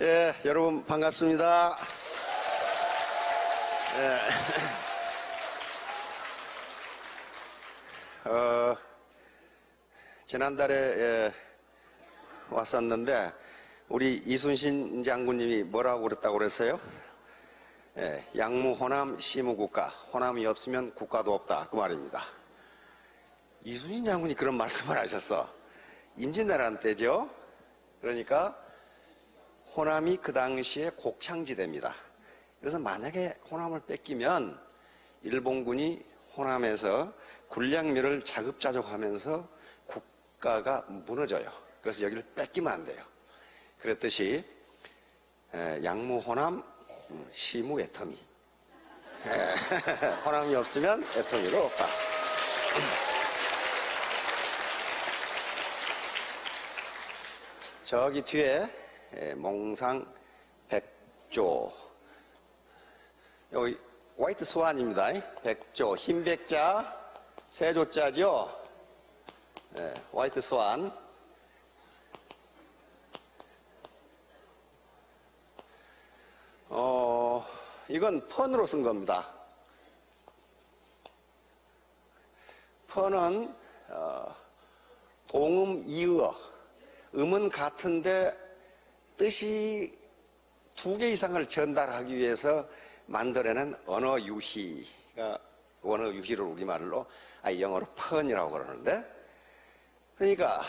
예, 여러분 반갑습니다. 예. 지난달에 왔었는데 우리 이순신 장군님이 뭐라고 그랬다고 그랬어요? 예, 양무 호남 시무국가, 호남이 없으면 국가도 없다, 그 말입니다. 이순신 장군이 그런 말씀을 하셨어. 임진왜란 때죠. 그러니까 호남이 그 당시에 곡창지대입니다. 그래서 만약에 호남을 뺏기면 일본군이 호남에서 군량미를 자급자족하면서 국가가 무너져요. 그래서 여기를 뺏기면 안 돼요. 그랬듯이 양무 호남 시무 애터미. 호남이 없으면 애터미도 없다. 저기 뒤에 몽상 백조, 여기 화이트 스완입니다. 백조, 흰 백자, 세조자죠. 화이트 스완. 이건 펀으로 쓴 겁니다. 펀은 동음 이어, 음은 같은데 뜻이 두 개 이상을 전달하기 위해서 만들어낸 언어 유희가, 언어 유희를 우리말로 영어로 펀이라고 그러는데, 그러니까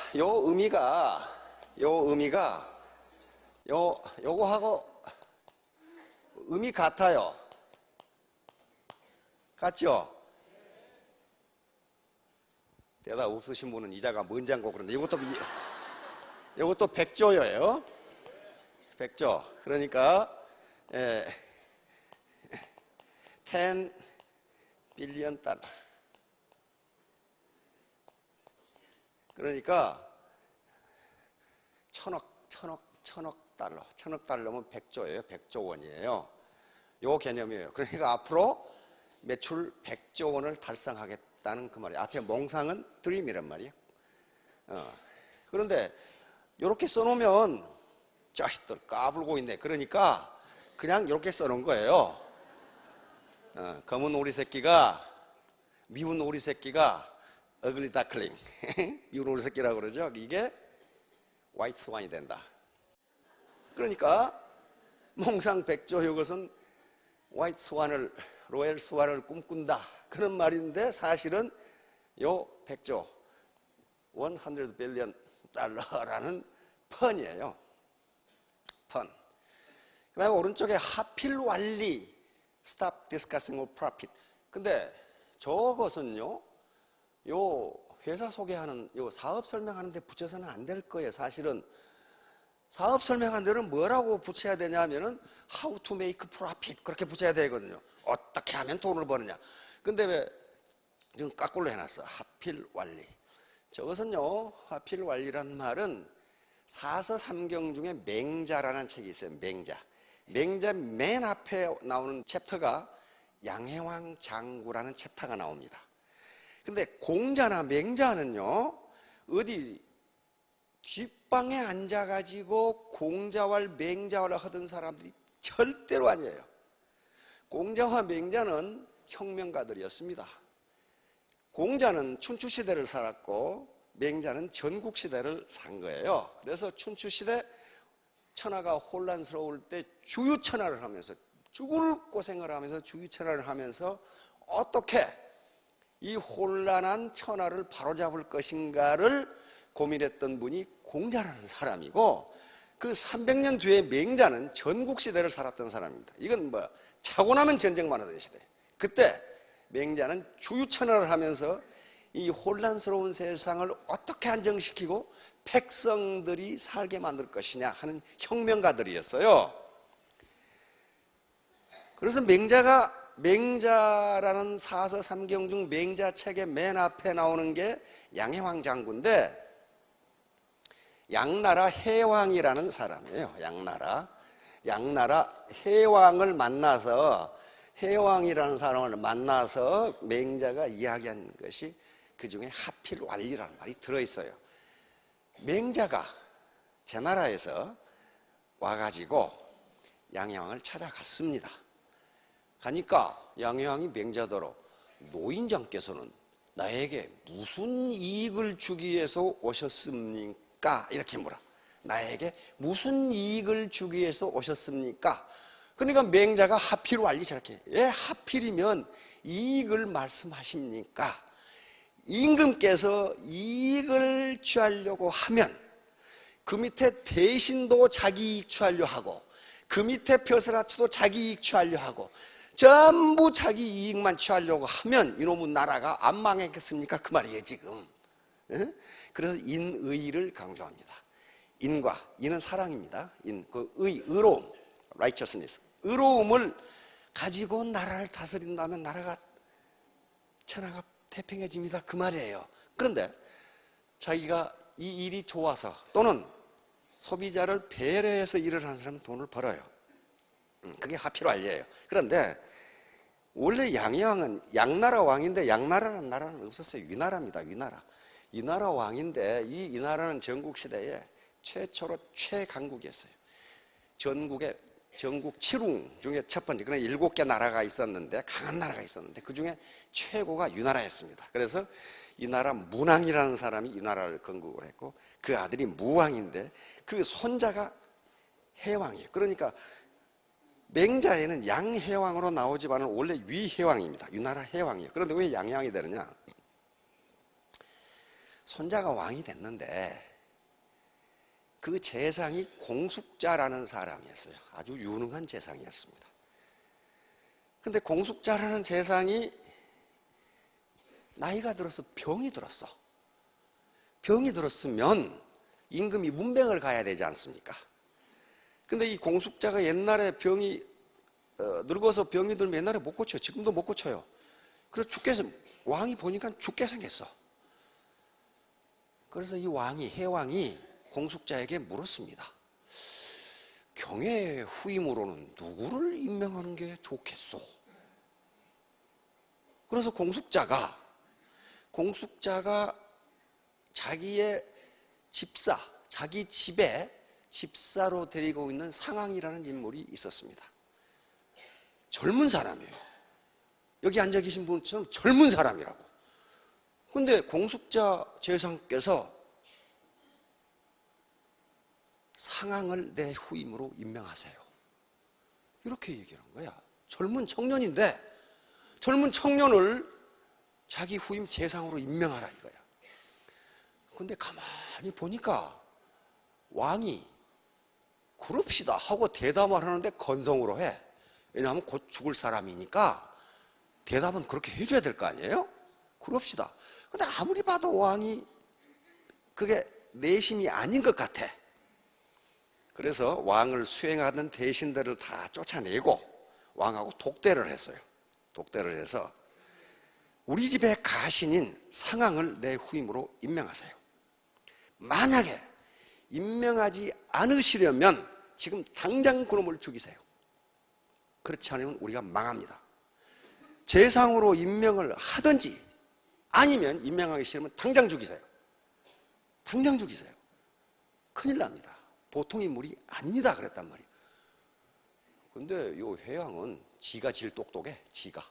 요거하고 음이 같아요. 같죠? 대답 없으신 분은 이자가 뭔지 않고 그런데 이것도 백조예요. 백조. 그러니까 10 빌리언 달러. 그러니까 천억 달러면 백조예요. 백조 원이에요. 요 개념이에요. 그러니까 앞으로 매출 100조 원을 달성하겠다는 그 말이에요. 앞에 몽상은 드림이란 말이에요. 그런데 이렇게 써놓으면 자식들 까불고 있네. 그러니까 그냥 이렇게 써놓은 거예요. 검은 오리 새끼가, 미운 오리 새끼가 어글리 다클링 미운 오리 새끼라고 그러죠. 이게 화이트 스완이 된다. 그러니까 몽상 백조 이것은 화이트 스완을, 로얄 스완을 꿈꾼다, 그런 말인데 사실은 요 백조 100 빌리언 달러라는 펀이에요. 펀. 그 다음에 오른쪽에 하필 완리 Stop discussing of profit. 근데 저것은요, 요 회사 소개하는, 요 사업 설명하는 데 붙여서는 안 될 거예요. 사실은 사업 설명하는 데는 뭐라고 붙여야 되냐면은 how to make profit, 그렇게 붙여야 되거든요. 어떻게 하면 돈을 버느냐. 근데 왜 지금 까꿀로 해놨어? 하필 완리. 저것은요, 하필 완리란 말은 사서삼경 중에 맹자라는 책이 있어요. 맹자 맨 앞에 나오는 챕터가 양해왕 장구라는 챕터가 나옵니다. 근데 공자나 맹자는요, 어디 뒷방에 앉아가지고 공자왈 맹자왈을 하던 사람들이 절대로 아니에요. 공자와 맹자는 혁명가들이었습니다. 공자는 춘추시대를 살았고 맹자는 전국시대를 산 거예요. 그래서 춘추시대 천하가 혼란스러울 때 주유천하를 하면서, 죽을 고생을 하면서 주유천하를 하면서 어떻게 이 혼란한 천하를 바로잡을 것인가를 고민했던 분이 공자라는 사람이고, 그 300년 뒤에 맹자는 전국시대를 살았던 사람입니다. 이건 뭐 자고 나면 전쟁만 하던 시대. 그때 맹자는 주유천하를 하면서 이 혼란스러운 세상을 어떻게 안정시키고 백성들이 살게 만들 것이냐 하는 혁명가들이었어요. 그래서 맹자라는 사서삼경 중 맹자 책의 맨 앞에 나오는 게 양해왕 장군인데, 양나라 해왕이라는 사람이에요. 양나라 해왕을 만나서, 해왕이라는 사람을 만나서 맹자가 이야기한 것이 그 중에 하필 완리라는 말이 들어있어요. 맹자가 제 나라에서 와가지고 양해왕을 찾아갔습니다. 가니까 양해왕이 맹자더러 노인장께서는 나에게 무슨 이익을 주기 위해서 오셨습니까? 이렇게 물어. 나에게 무슨 이익을 주기 위해서 오셨습니까? 그러니까 맹자가 하필로 알리 저렇게, 왜 하필이면 이익을 말씀하십니까? 임금께서 이익을 취하려고 하면 그 밑에 대신도 자기 이익 취하려 하고 그 밑에 벼슬아치도 자기 이익 취하려 하고 전부 자기 이익만 취하려고 하면 이놈의 나라가 안 망했겠습니까? 그 말이에요 지금. 그래서 인의를 강조합니다. 인은 사랑입니다. 그 의로움, righteousness, 의로움을 가지고 나라를 다스린다면 나라가 천하가 태평해집니다. 그 말이에요. 그런데 자기가 이 일이 좋아서 또는 소비자를 배려해서 일을 하는 사람은 돈을 벌어요. 그게 하필완례예요. 그런데 원래 양해왕은 양나라 왕인데 양나라라는 나라는 없었어요. 위나라입니다. 위나라 왕인데 이 나라는 전국시대에 최초로 최강국이었어요. 전국 7웅 중에 첫 번째, 그러나 7개 나라가 있었는데, 강한 나라가 있었는데 그 중에 최고가 위나라였습니다. 그래서 이 나라 문왕이라는 사람이 이 나라를 건국을 했고 그 아들이 무왕인데 그 손자가 해왕이에요. 그러니까 맹자에는 양해왕으로 나오지만은 원래 위해왕입니다. 위나라 해왕이에요. 그런데 왜 양해왕이 되느냐? 손자가 왕이 됐는데 그 재상이 공숙자라는 사람이었어요. 아주 유능한 재상이었습니다. 근데 공숙자라는 재상이 나이가 들어서 병이 들었어. 병이 들었으면 임금이 문병을 가야 되지 않습니까? 근데 이 공숙자가 옛날에 병이 늙어서 병이 들면 옛날에 못 고쳐요. 지금도 못 고쳐요. 그래서 왕이 보니까 죽게 생겼어. 그래서 이 해왕이 공숙자에게 물었습니다. 경의 후임으로는 누구를 임명하는 게 좋겠소? 그래서 공숙자가 자기의 집사, 자기 집에 집사로 데리고 있는 상황이라는 인물이 있었습니다. 젊은 사람이에요. 여기 앉아 계신 분처럼 젊은 사람이라고. 근데 공숙자 재상께서 상황을 내 후임으로 임명하세요. 이렇게 얘기를 한 거야. 젊은 청년인데 젊은 청년을 자기 후임 재상으로 임명하라 이거야. 근데 가만히 보니까 왕이 그럽시다 하고 대답을 하는데 건성으로 해. 왜냐하면 곧 죽을 사람이니까 대답은 그렇게 해줘야 될 거 아니에요? 그럽시다. 근데 아무리 봐도 왕이 그게 내심이 아닌 것 같아. 그래서 왕을 수행하던 대신들을 다 쫓아내고 왕하고 독대를 했어요. 독대를 해서 우리 집의 가신인 상황을 내 후임으로 임명하세요. 만약에 임명하지 않으시려면 지금 당장 그놈을 죽이세요. 그렇지 않으면 우리가 망합니다. 재상으로 임명을 하든지 아니면 임명하기 싫으면 당장 죽이세요. 당장 죽이세요. 큰일 납니다. 보통 인물이 아닙니다. 그랬단 말이에요. 근데 요 회왕은 지가 제일 똑똑해. 지가.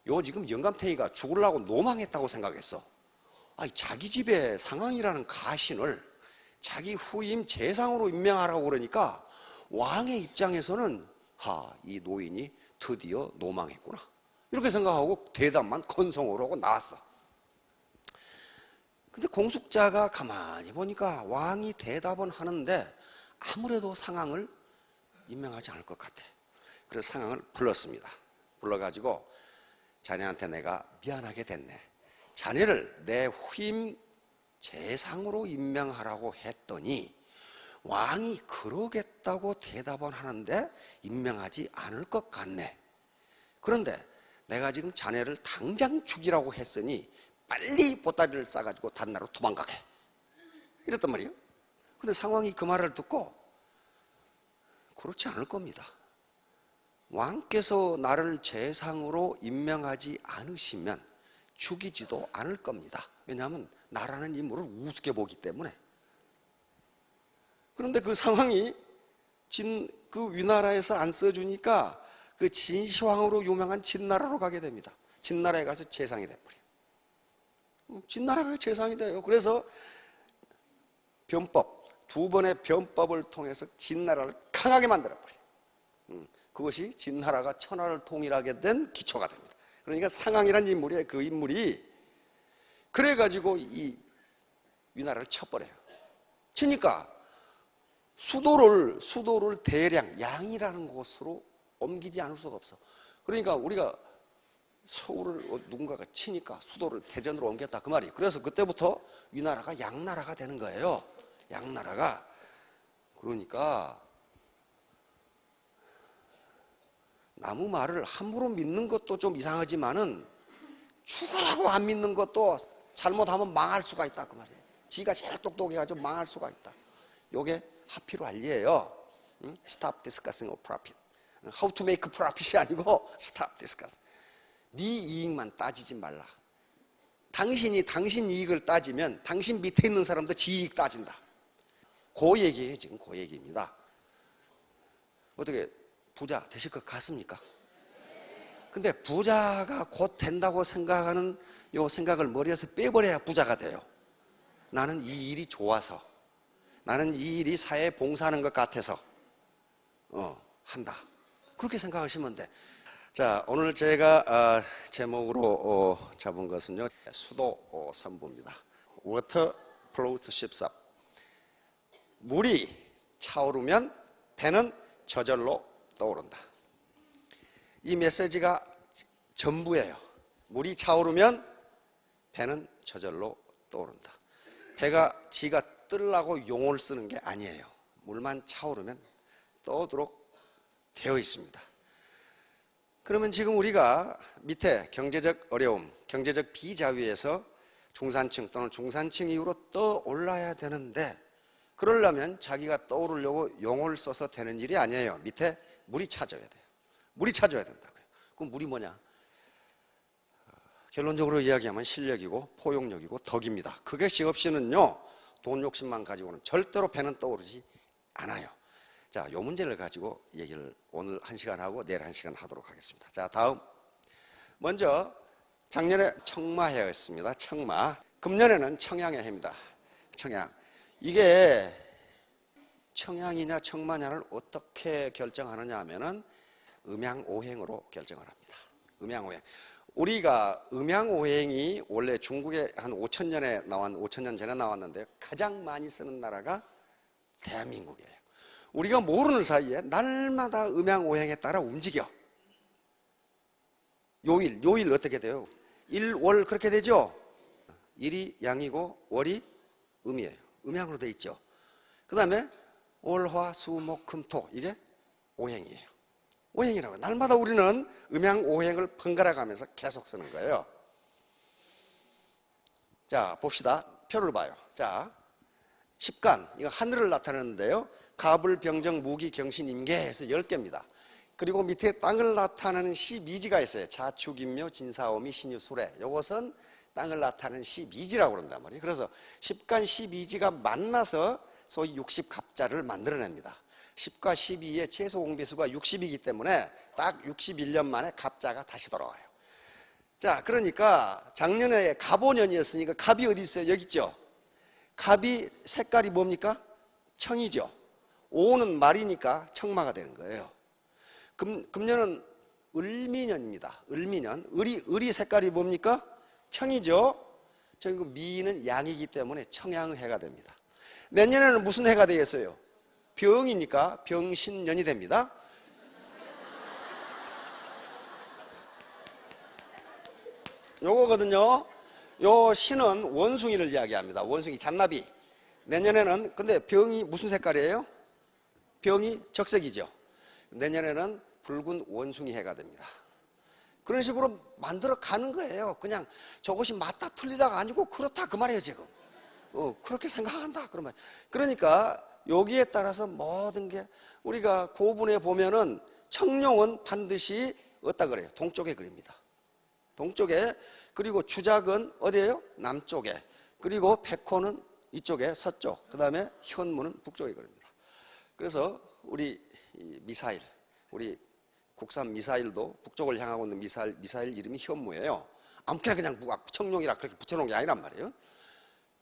요 지금 영감탱이가 죽으려고 노망했다고 생각했어. 아니, 자기 집에 상황이라는 가신을 자기 후임 재상으로 임명하라고 그러니까 왕의 입장에서는 이 노인이 드디어 노망했구나. 이렇게 생각하고 대답만 건성으로 하고 나왔어. 근데 공숙자가 가만히 보니까 왕이 대답은 하는데 아무래도 상황을 임명하지 않을 것 같아. 그래서 상황을 불렀습니다. 불러가지고 자네한테 내가 미안하게 됐네. 자네를 내 후임 재상으로 임명하라고 했더니 왕이 그러겠다고 대답은 하는데 임명하지 않을 것 같네. 그런데 내가 지금 자네를 당장 죽이라고 했으니 빨리 보따리를 싸가지고 단나라로 도망가게. 이랬단 말이에요. 근데 상황이 그 말을 듣고 그렇지 않을 겁니다. 왕께서 나를 재상으로 임명하지 않으시면 죽이지도 않을 겁니다. 왜냐하면 나라는 인물을 우습게 보기 때문에. 그런데 그 상황이 그 위나라에서 안 써주니까 그 진시황으로 유명한 진나라로 가게 됩니다. 진나라에 가서 재상이 돼버려요. 진나라가 재상이 돼요. 그래서 변법, 두 번의 변법을 통해서 진나라를 강하게 만들어버려요. 그것이 진나라가 천하를 통일하게 된 기초가 됩니다. 그러니까 상황이라는 인물이에요. 그 인물이 그래가지고 이 위나라를 쳐버려요. 치니까 수도를 대량 양이라는 곳으로 옮기지 않을 수가 없어. 그러니까 우리가 서울을 누군가가 치니까 수도를 대전으로 옮겼다 그 말이에요. 그래서 그때부터 위나라가 양나라가 되는 거예요. 양나라가. 그러니까 나무 말을 함부로 믿는 것도 좀 이상하지만은 죽으라고 안 믿는 것도 잘못하면 망할 수가 있다 그 말이에요. 지가 제일 똑똑해가지고 망할 수가 있다. 요게 하피로 알리에요. Stop discussing of profit. How to make profit이 아니고 Stop discussing. 네 이익만 따지지 말라. 당신 이익을 따지면 당신 밑에 있는 사람도 지 이익 따진다. 그 얘기예요. 지금 그 얘기입니다. 어떻게 부자 되실 것 같습니까? 근데 부자가 곧 된다고 생각하는 요 생각을 머리에서 빼버려야 부자가 돼요. 나는 이 일이 좋아서, 나는 이 일이 사회에 봉사하는 것 같아서 한다. 그렇게 생각하시면 돼. 자, 오늘 제가 제목으로 잡은 것은요, 수도 선부입니다. Water floats ships up. 물이 차오르면 배는 저절로 떠오른다. 이 메시지가 전부예요. 물이 차오르면 배는 저절로 떠오른다. 배가 지가 뜨려고 용어를 쓰는 게 아니에요. 물만 차오르면 떠오르도록 되어 있습니다. 그러면 지금 우리가 밑에 경제적 어려움, 경제적 비자유에서 중산층 또는 중산층 이후로 떠올라야 되는데, 그러려면 자기가 떠오르려고 용어를 써서 되는 일이 아니에요. 밑에 물이 찾아야 돼요. 물이 찾아야 된다고요. 그럼 물이 뭐냐? 결론적으로 이야기하면 실력이고 포용력이고 덕입니다. 그것이 없이는요, 돈 욕심만 가지고는 절대로 배는 떠오르지 않아요. 자, 요 문제를 가지고 얘기를 오늘 1시간 하고 내일 1시간 하도록 하겠습니다. 자, 다음. 먼저 작년에 청마해였습니다. 청마. 금년에는 청양의 해입니다. 청양. 이게 청양이냐 청마냐를 어떻게 결정하느냐 하면은 음양오행으로 결정을 합니다. 음양오행. 우리가 음양오행이 원래 중국에 한 5,000년 전에 나왔는데 가장 많이 쓰는 나라가 대한민국이에요. 우리가 모르는 사이에 날마다 음양오행에 따라 움직여. 요일 어떻게 돼요? 일월 그렇게 되죠? 일이 양이고 월이 음이에요. 음양으로 돼 있죠. 그 다음에 월화수목금토 이게 오행이에요. 오행이라고. 날마다 우리는 음양 오행을 번갈아 가면서 계속 쓰는 거예요. 자, 봅시다. 표를 봐요. 자, 십간, 이거 하늘을 나타내는데요. 갑을, 병정, 무기, 경신, 임계 해서 10개입니다. 그리고 밑에 땅을 나타내는 12지가 있어요. 자축, 인묘, 진사오미, 신유, 수레. 이것은 땅을 나타내는 12지라고 그런단 말이에요. 그래서 십간 12지가 만나서 소위 60갑자를 만들어냅니다. 10과 12의 최소 공비수가 60이기 때문에 딱 61년 만에 갑자가 다시 돌아와요. 자, 그러니까 작년에 갑오년이었으니까 갑이 어디 있어요? 여기 있죠? 갑이 색깔이 뭡니까? 청이죠. 오는 말이니까 청마가 되는 거예요. 금년은 을미년입니다. 을미년. 을이 색깔이 뭡니까? 청이죠. 저기 미는 양이기 때문에 청양해가 됩니다. 내년에는 무슨 해가 되겠어요? 병이니까 병신년이 됩니다. 요거거든요. 요 신은 원숭이를 이야기합니다. 원숭이, 잔나비. 내년에는 근데 병이 무슨 색깔이에요? 병이 적색이죠. 내년에는 붉은 원숭이 해가 됩니다. 그런 식으로 만들어 가는 거예요. 그냥 저것이 맞다 틀리다가 아니고 그렇다 그 말이에요 지금. 그렇게 생각한다 그런 말. 그러니까 여기에 따라서 모든 게 우리가 고분에 보면은 청룡은 반드시 어디다 그래요? 동쪽에 그립니다. 동쪽에. 그리고 주작은 어디예요? 남쪽에. 그리고 백호는 이쪽에 서쪽. 그 다음에 현무는 북쪽에 그립니다. 그래서 우리 미사일, 우리 국산 미사일도 북쪽을 향하고 있는 미사일 이름이 현무예요. 아무렇게나 그냥 청룡이라 그렇게 붙여놓은 게 아니란 말이에요.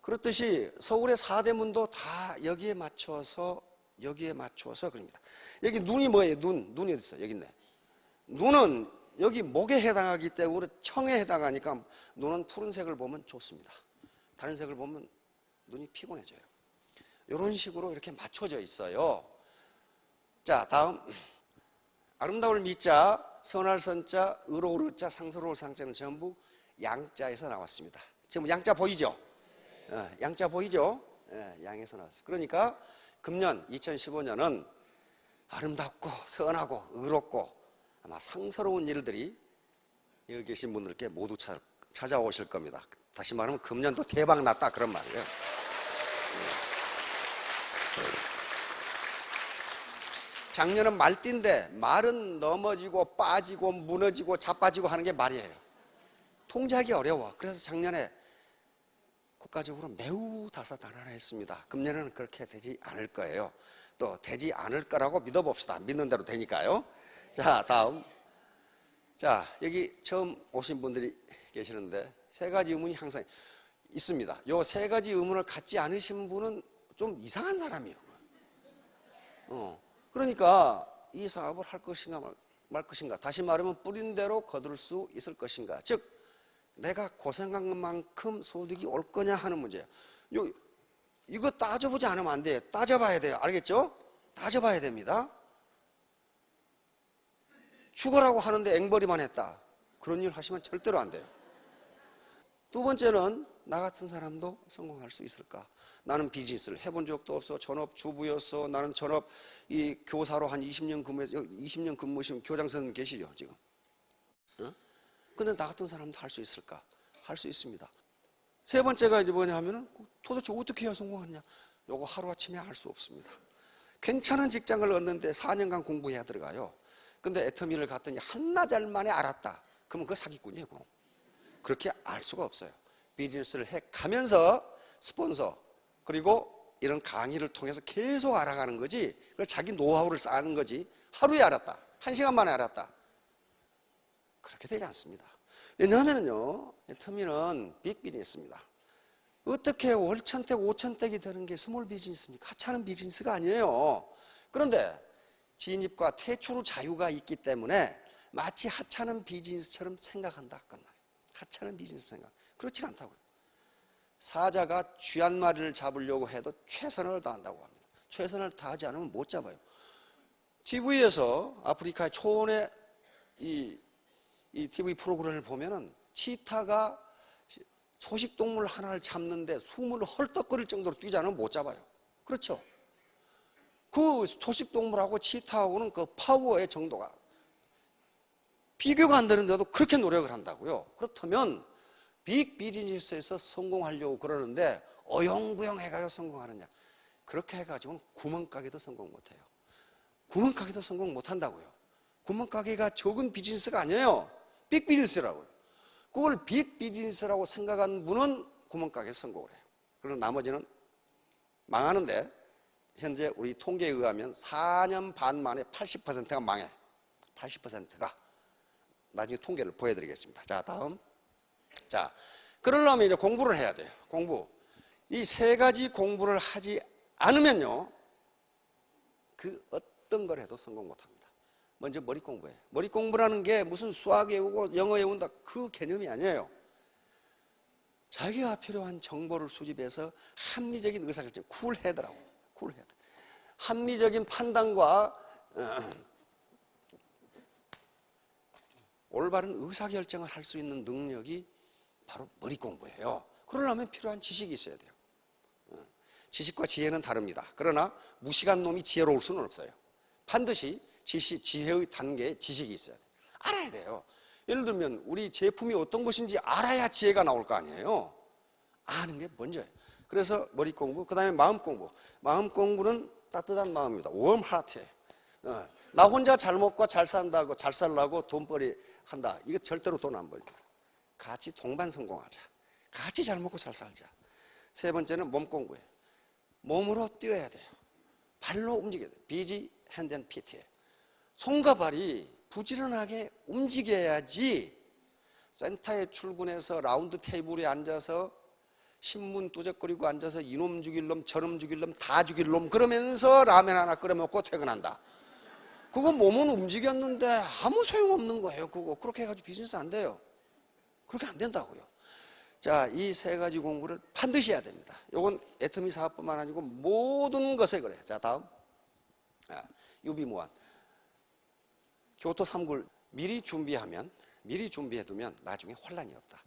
그렇듯이 서울의 4대문도 다 여기에 맞춰서 그럽니다. 여기 눈이 뭐예요? 눈이 어디 있어? 여기 있네. 눈은 여기 목에 해당하기 때문에 청에 해당하니까 눈은 푸른색을 보면 좋습니다. 다른 색을 보면 눈이 피곤해져요. 이런 식으로 이렇게 맞춰져 있어요. 자, 다음. 아름다울 미자, 선할 선자, 의로울 의자, 상서로울 상자는 전부 양자에서 나왔습니다. 지금 양자 보이죠? 양자 보이죠? 양에서 나왔어요. 그러니까 금년 2015년은 아름답고 선하고 의롭고 아마 상서로운 일들이 여기 계신 분들께 모두 찾아오실 겁니다. 다시 말하면 금년도 대박 났다 그런 말이에요. 작년은 말띠인데 말은 넘어지고 빠지고 무너지고 자빠지고 하는 게 말이에요. 통제하기 어려워. 그래서 작년에 국가적으로 매우 다사다난했습니다. 금년에는 그렇게 되지 않을 거예요. 또 되지 않을 거라고 믿어봅시다. 믿는 대로 되니까요. 자, 다음. 자, 여기 처음 오신 분들이 계시는데 세 가지 의문이 항상 있습니다. 요 세 가지 의문을 갖지 않으신 분은 좀 이상한 사람이에요. 그러니까 이 사업을 할 것인가 말 것인가, 다시 말하면 뿌린 대로 거둘 수 있을 것인가, 즉 내가 고생한 만큼 소득이 올 거냐 하는 문제예요. 이거 따져보지 않으면 안 돼요. 따져봐야 돼요. 알겠죠? 따져봐야 됩니다. 죽어라고 하는데 앵벌이만 했다. 그런 일 하시면 절대로 안 돼요. 두 번째는 나 같은 사람도 성공할 수 있을까? 나는 비즈니스를 해본 적도 없어. 전업 주부였어. 나는 전업 교사로 한 20년 근무해서 20년 근무하시면 교장 선생님 계시죠 지금? 근데 나 같은 사람도 할 수 있을까? 할 수 있습니다. 세 번째가 이제 뭐냐 하면은 도대체 어떻게 해야 성공하느냐? 요거 하루아침에 알 수 없습니다. 괜찮은 직장을 얻는데 4년간 공부해야 들어가요. 근데 애터미를 갔더니 한나절 만에 알았다. 그러면 그거 사기꾼이에요. 그럼. 그렇게 알 수가 없어요. 비즈니스를 해 가면서 스폰서 그리고 이런 강의를 통해서 계속 알아가는 거지, 그걸 자기 노하우를 쌓는 거지. 하루에 알았다, 1시간 만에 알았다, 그렇게 되지 않습니다. 왜냐하면요, 애터미는 빅 비즈니스입니다. 어떻게 월천택, 오천택이 되는 게 스몰 비즈니스입니까? 하찮은 비즈니스가 아니에요. 그런데 진입과 퇴출 후 자유가 있기 때문에 마치 하찮은 비즈니스처럼 생각한다. 하찮은 비즈니스 생각. 그렇지가 않다고요. 사자가 쥐 한 마리를 잡으려고 해도 최선을 다한다고 합니다. 최선을 다하지 않으면 못 잡아요. TV에서 아프리카의 초원의 이 TV 프로그램을 보면은 치타가 초식동물 하나를 잡는데 숨을 헐떡거릴 정도로 뛰지 않으면 못 잡아요. 그렇죠? 그 초식동물하고 치타하고는 그 파워의 정도가 비교가 안 되는데도 그렇게 노력을 한다고요. 그렇다면 빅 비즈니스에서 성공하려고 그러는데 어영부영 해가지고 성공하느냐? 그렇게 해가지고는 구멍가게도 성공 못해요. 구멍가게도 성공 못한다고요. 구멍가게가 적은 비즈니스가 아니에요. 빅 비즈니스라고요. 그걸 빅 비즈니스라고 생각한 분은 구멍가게에서 성공을 해요. 그리고 나머지는 망하는데, 현재 우리 통계에 의하면 4년 반 만에 80%가 망해. 80%가. 나중에 통계를 보여드리겠습니다. 자, 다음. 자, 그러려면 이제 공부를 해야 돼요. 공부. 이 세 가지 공부를 하지 않으면요, 그 어떤 걸 해도 성공 못 합니다. 먼저 머리 공부예요. 머리 공부라는 게 무슨 수학 외우고 영어 외운다, 그 개념이 아니에요. 자기가 필요한 정보를 수집해서 합리적인 의사결정, 쿨헤드라고. 쿨헤드. 합리적인 판단과 올바른 의사결정을 할 수 있는 능력이 바로 머리 공부예요. 그러려면 필요한 지식이 있어야 돼요. 지식과 지혜는 다릅니다. 그러나 무식한 놈이 지혜로울 수는 없어요. 반드시 지혜의 단계에 지식이 있어야 돼요. 알아야 돼요. 예를 들면 우리 제품이 어떤 것인지 알아야 지혜가 나올 거 아니에요. 아는 게 먼저예요. 그래서 머리 공부, 그 다음에 마음 공부. 마음 공부는 따뜻한 마음입니다. warm heart예요. 나 혼자 잘 먹고 잘 산다고, 잘 살라고 돈벌이 한다, 이거 절대로 돈 안 벌립니다. 같이 동반 성공하자. 같이 잘 먹고 잘 살자. 세 번째는 몸 공부예요. 몸으로 뛰어야 돼요. 발로 움직여야 돼요. 비지 핸드 앤 피트예요. 손과 발이 부지런하게 움직여야지 센터에 출근해서 라운드 테이블에 앉아서 신문 뚜적거리고 앉아서 이놈 죽일 놈 저놈 죽일 놈 다 죽일 놈 그러면서 라면 하나 끓여 먹고 퇴근한다. 그거 몸은 움직였는데 아무 소용없는 거예요. 그거 그렇게 해가지고 비즈니스 안 돼요. 그렇게 안 된다고요. 자, 이 세 가지 공부를 반드시 해야 됩니다. 이건 애터미 사업뿐만 아니고 모든 것에 그래요. 자, 다음 유비무한 교토 3굴 미리 준비해두면 나중에 혼란이 없다.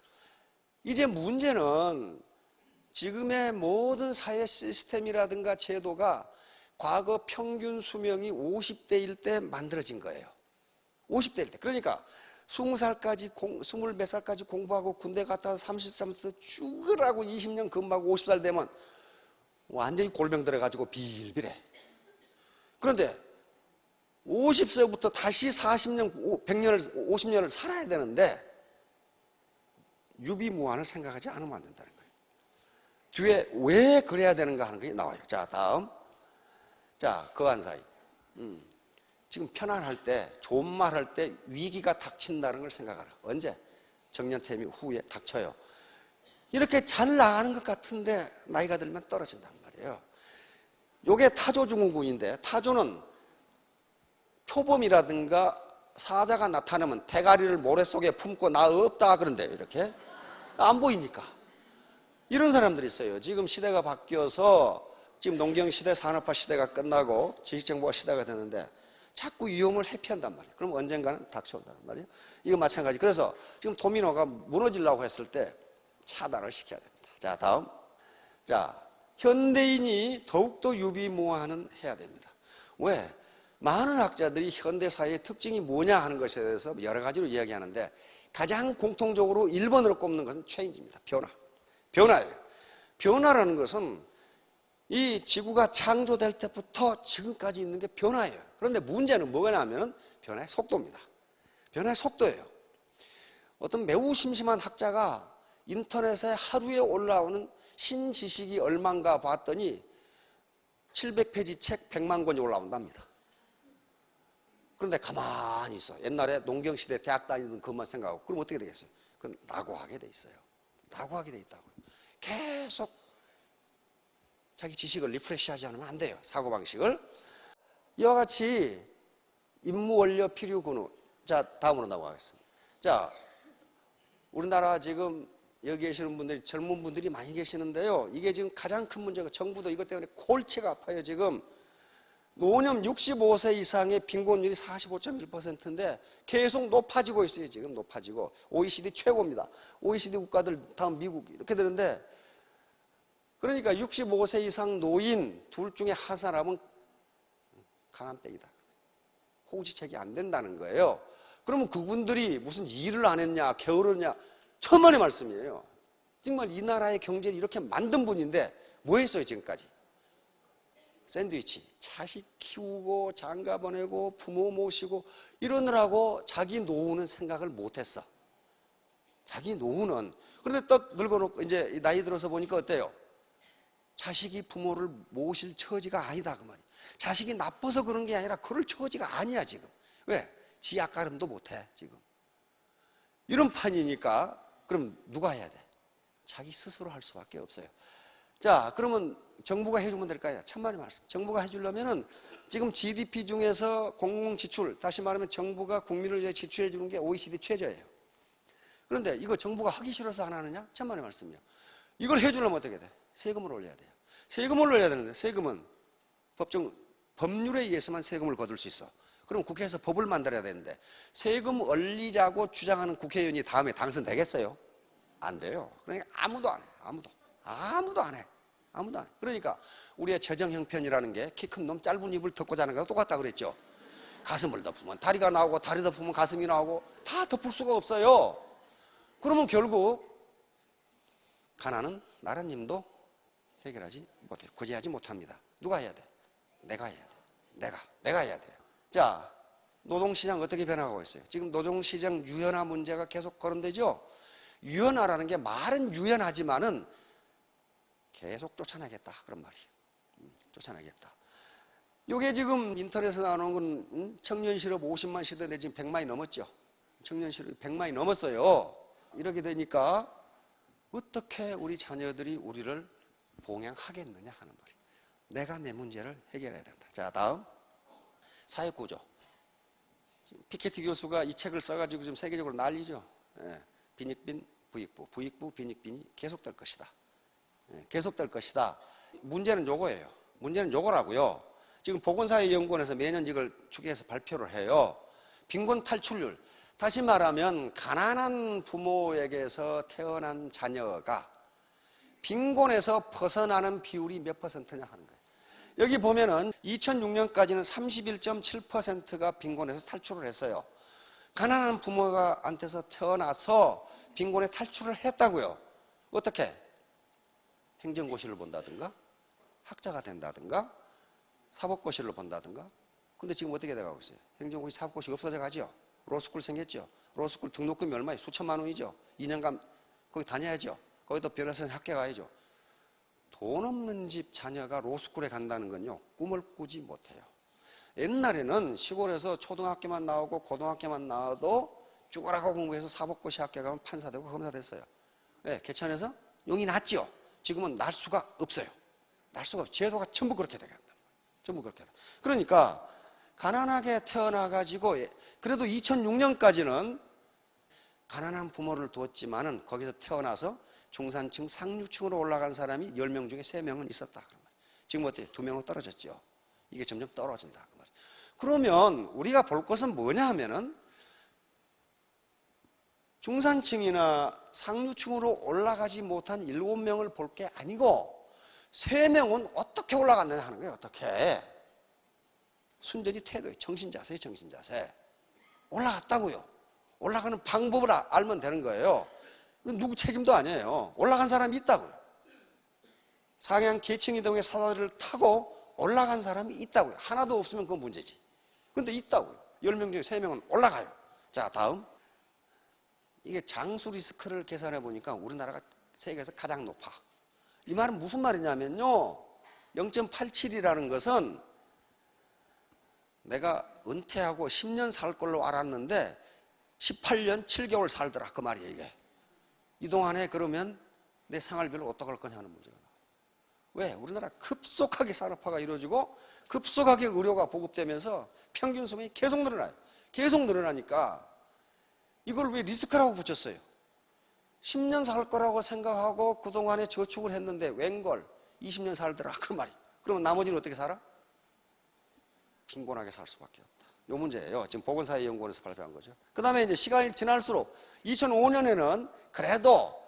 이제 문제는 지금의 모든 사회 시스템이라든가 제도가 과거 평균 수명이 50대일 때 만들어진 거예요. 50대일 때. 그러니까 20살까지, 20몇 살까지 공부하고 군대 갔다 와서 33세 죽으라고 20년 근무하고 50살 되면 완전히 골병 들어가지고 빌빌해. 그런데 50세부터 다시 40년, 100년을, 50년을 살아야 되는데 유비무한을 생각하지 않으면 안 된다는 거예요. 뒤에 왜 그래야 되는가 하는 게 나와요. 자, 다음. 자, 거한 사이. 지금 편안할 때, 좋은 말 할 때 위기가 닥친다는 걸 생각하라. 언제? 정년퇴임 후에 닥쳐요. 이렇게 잘 나가는 것 같은데 나이가 들면 떨어진단 말이에요. 요게 타조증후군인데, 타조는 표범이라든가 사자가 나타나면 대가리를 모래 속에 품고 나 없다 그런데 이렇게 안 보이니까 이런 사람들이 있어요. 지금 시대가 바뀌어서 지금 농경시대 산업화 시대가 끝나고 지식정보화 시대가 되는데 자꾸 위험을 회피한단 말이에요. 그럼 언젠가는 닥쳐온단 말이에요. 이거 마찬가지. 그래서 지금 도미노가 무너지려고 했을 때 차단을 시켜야 됩니다. 자, 다음. 자, 현대인이 더욱더 유비무환은 해야 됩니다. 왜? 많은 학자들이 현대사회의 특징이 뭐냐 하는 것에 대해서 여러 가지로 이야기하는데 가장 공통적으로 1번으로 꼽는 것은 체인지입니다. 변화예요. 변화라는 것은 이 지구가 창조될 때부터 지금까지 있는 게 변화예요. 그런데 문제는 뭐냐면 변화의 속도입니다. 변화의 속도예요. 어떤 매우 심심한 학자가 인터넷에 하루에 올라오는 신지식이 얼마인가 봤더니 700페이지 책 100만 권이 올라온답니다. 그런데 가만히 있어. 옛날에 농경시대 대학 다니던 그것만 생각하고 그럼 어떻게 되겠어요? 그건 낙오하게 돼 있어요. 낙오하게 돼 있다고요. 계속 자기 지식을 리프레시하지 않으면 안 돼요. 사고방식을. 이와 같이 임무원료 필요근우. 자, 다음으로 넘어가겠습니다. 자, 우리나라 지금 여기 계시는 분들이 젊은 분들이 많이 계시는데요. 이게 지금 가장 큰 문제가 정부도 이것 때문에 골치가 아파요. 지금 노년 65세 이상의 빈곤율이 45.1%인데 계속 높아지고 있어요. 지금 높아지고 OECD 최고입니다. OECD 국가들 다음 미국 이렇게 되는데 그러니까 65세 이상 노인 둘 중에 한 사람은 가난뱅이다. 호지책이 안 된다는 거예요. 그러면 그분들이 무슨 일을 안 했냐 게으르냐 천만의 말씀이에요. 정말 이 나라의 경제를 이렇게 만든 분인데 뭐 했어요 지금까지? 샌드위치, 자식 키우고 장가 보내고 부모 모시고 이러느라고 자기 노후는 생각을 못했어. 자기 노후는. 그런데 딱 늙어놓고 이제 나이 들어서 보니까 어때요? 자식이 부모를 모실 처지가 아니다 그 말이야. 자식이 나빠서 그런 게 아니라 그럴 처지가 아니야 지금. 왜? 지 앞가림도 못해 지금. 이런 판이니까 그럼 누가 해야 돼? 자기 스스로 할 수밖에 없어요. 자, 그러면 정부가 해주면 될까요? 천만의 말씀. 정부가 해주려면은 지금 GDP 중에서 공공지출, 다시 말하면 정부가 국민을 위해 지출해 주는 게 OECD 최저예요. 그런데 이거 정부가 하기 싫어서 안 하느냐? 천만의 말씀이요. 이걸 해주려면 어떻게 돼? 세금을 올려야 돼요. 세금을 올려야 되는데 세금은 법률에 의해서만 세금을 거둘 수 있어. 그럼 국회에서 법을 만들어야 되는데 세금 올리자고 주장하는 국회의원이 다음에 당선되겠어요? 안 돼요. 그러니까 아무도 안 해. 아무도 안 해. 그러니까 우리의 재정 형편이라는 게 키 큰 놈 짧은 입을 덮고 자는 거랑 똑같다 그랬죠. 가슴을 덮으면 다리가 나오고 다리 덮으면 가슴이 나오고 다 덮을 수가 없어요. 그러면 결국 가난은 나라님도 해결하지 못해요. 구제하지 못합니다. 누가 해야 돼? 내가 해야 돼. 내가 해야 돼요. 자, 노동시장 어떻게 변화하고 있어요? 지금 노동시장 유연화 문제가 계속 거론되죠. 유연화라는 게 말은 유연하지만은 계속 쫓아내겠다 그런 말이에요. 쫓아내겠다. 요게 지금 인터넷에 나오는 건 청년 실업 50만 시대인데 지금 100만이 넘었죠. 청년 실업 100만이 넘었어요. 이렇게 되니까 어떻게 우리 자녀들이 우리를 봉양하겠느냐 하는 말이에요. 내가 내 문제를 해결해야 된다. 자, 다음 사회구조. 피케티 교수가 이 책을 써가지고 지금 세계적으로 난리죠. 예, 빈익빈, 부익부, 부익부, 빈익빈이 계속될 것이다. 예, 계속될 것이다. 문제는 요거예요. 문제는 요거라고요. 지금 보건사회연구원에서 매년 이걸 추계해서 발표를 해요. 빈곤 탈출률. 다시 말하면 가난한 부모에게서 태어난 자녀가 빈곤에서 벗어나는 비율이 몇 퍼센트냐 하는 거예요. 여기 보면은 2006년까지는 31.7%가 빈곤에서 탈출을 했어요. 가난한 부모한테서 태어나서 빈곤에 탈출을 했다고요. 어떻게? 행정고시를 본다든가 학자가 된다든가 사법고시를 본다든가. 근데 지금 어떻게 돼가고 있어요? 행정고시 사법고시 없어져 가죠. 로스쿨 생겼죠. 로스쿨 등록금이 얼마예요? 수천만 원이죠. 2년간 거기 다녀야죠. 거기도 변호사 학교 가야죠. 돈 없는 집 자녀가 로스쿨에 간다는 건요, 꿈을 꾸지 못해요. 옛날에는 시골에서 초등학교만 나오고 고등학교만 나와도 죽어라고 공부해서 사법고시 학교 가면 판사 되고 검사 됐어요. 네, 개천에서 용이 났죠. 지금은 날 수가 없어요. 날 수가 없어요. 제도가 전부 그렇게 되게 한다. 전부 그렇게 돼. 그러니까 가난하게 태어나가지고 그래도 2006년까지는 가난한 부모를 두었지만은 거기서 태어나서 중산층 상류층으로 올라간 사람이 10명 중에 3명은 있었다. 지금 어때요? 2명은 떨어졌죠. 이게 점점 떨어진다. 그 말이에요. 그러면 우리가 볼 것은 뭐냐 하면은 중산층이나 상류층으로 올라가지 못한 7명을 볼 게 아니고 3명은 어떻게 올라갔느냐 하는 거예요. 어떻게. 순전히 태도예요. 정신자세요. 정신자세. 올라갔다고요. 올라가는 방법을 알면 되는 거예요. 누구 책임도 아니에요. 올라간 사람이 있다고요. 상향 계층 이동의 사다리를 타고 올라간 사람이 있다고요. 하나도 없으면 그건 문제지. 그런데 있다고요. 10명 중에 3명은 올라가요. 자, 다음. 이게 장수 리스크를 계산해 보니까 우리나라가 세계에서 가장 높아. 이 말은 무슨 말이냐면요. 0.87이라는 것은 내가 은퇴하고 10년 살 걸로 알았는데 18년 7개월 살더라. 그 말이에요, 이게. 이동안에 그러면 내 생활비를 어떻게 할 거냐 하는 문제가 나와요. 왜? 우리나라 급속하게 산업화가 이루어지고 급속하게 의료가 보급되면서 평균 수명이 계속 늘어나요. 계속 늘어나니까 이걸 왜 리스크라고 붙였어요? 10년 살 거라고 생각하고 그동안에 저축을 했는데 웬걸 20년 살더라. 그 말이. 그러면 나머지는 어떻게 살아? 빈곤하게 살 수밖에 없다. 요 문제예요. 지금 보건사회연구원에서 발표한 거죠. 그 다음에 이제 시간이 지날수록 2005년에는 그래도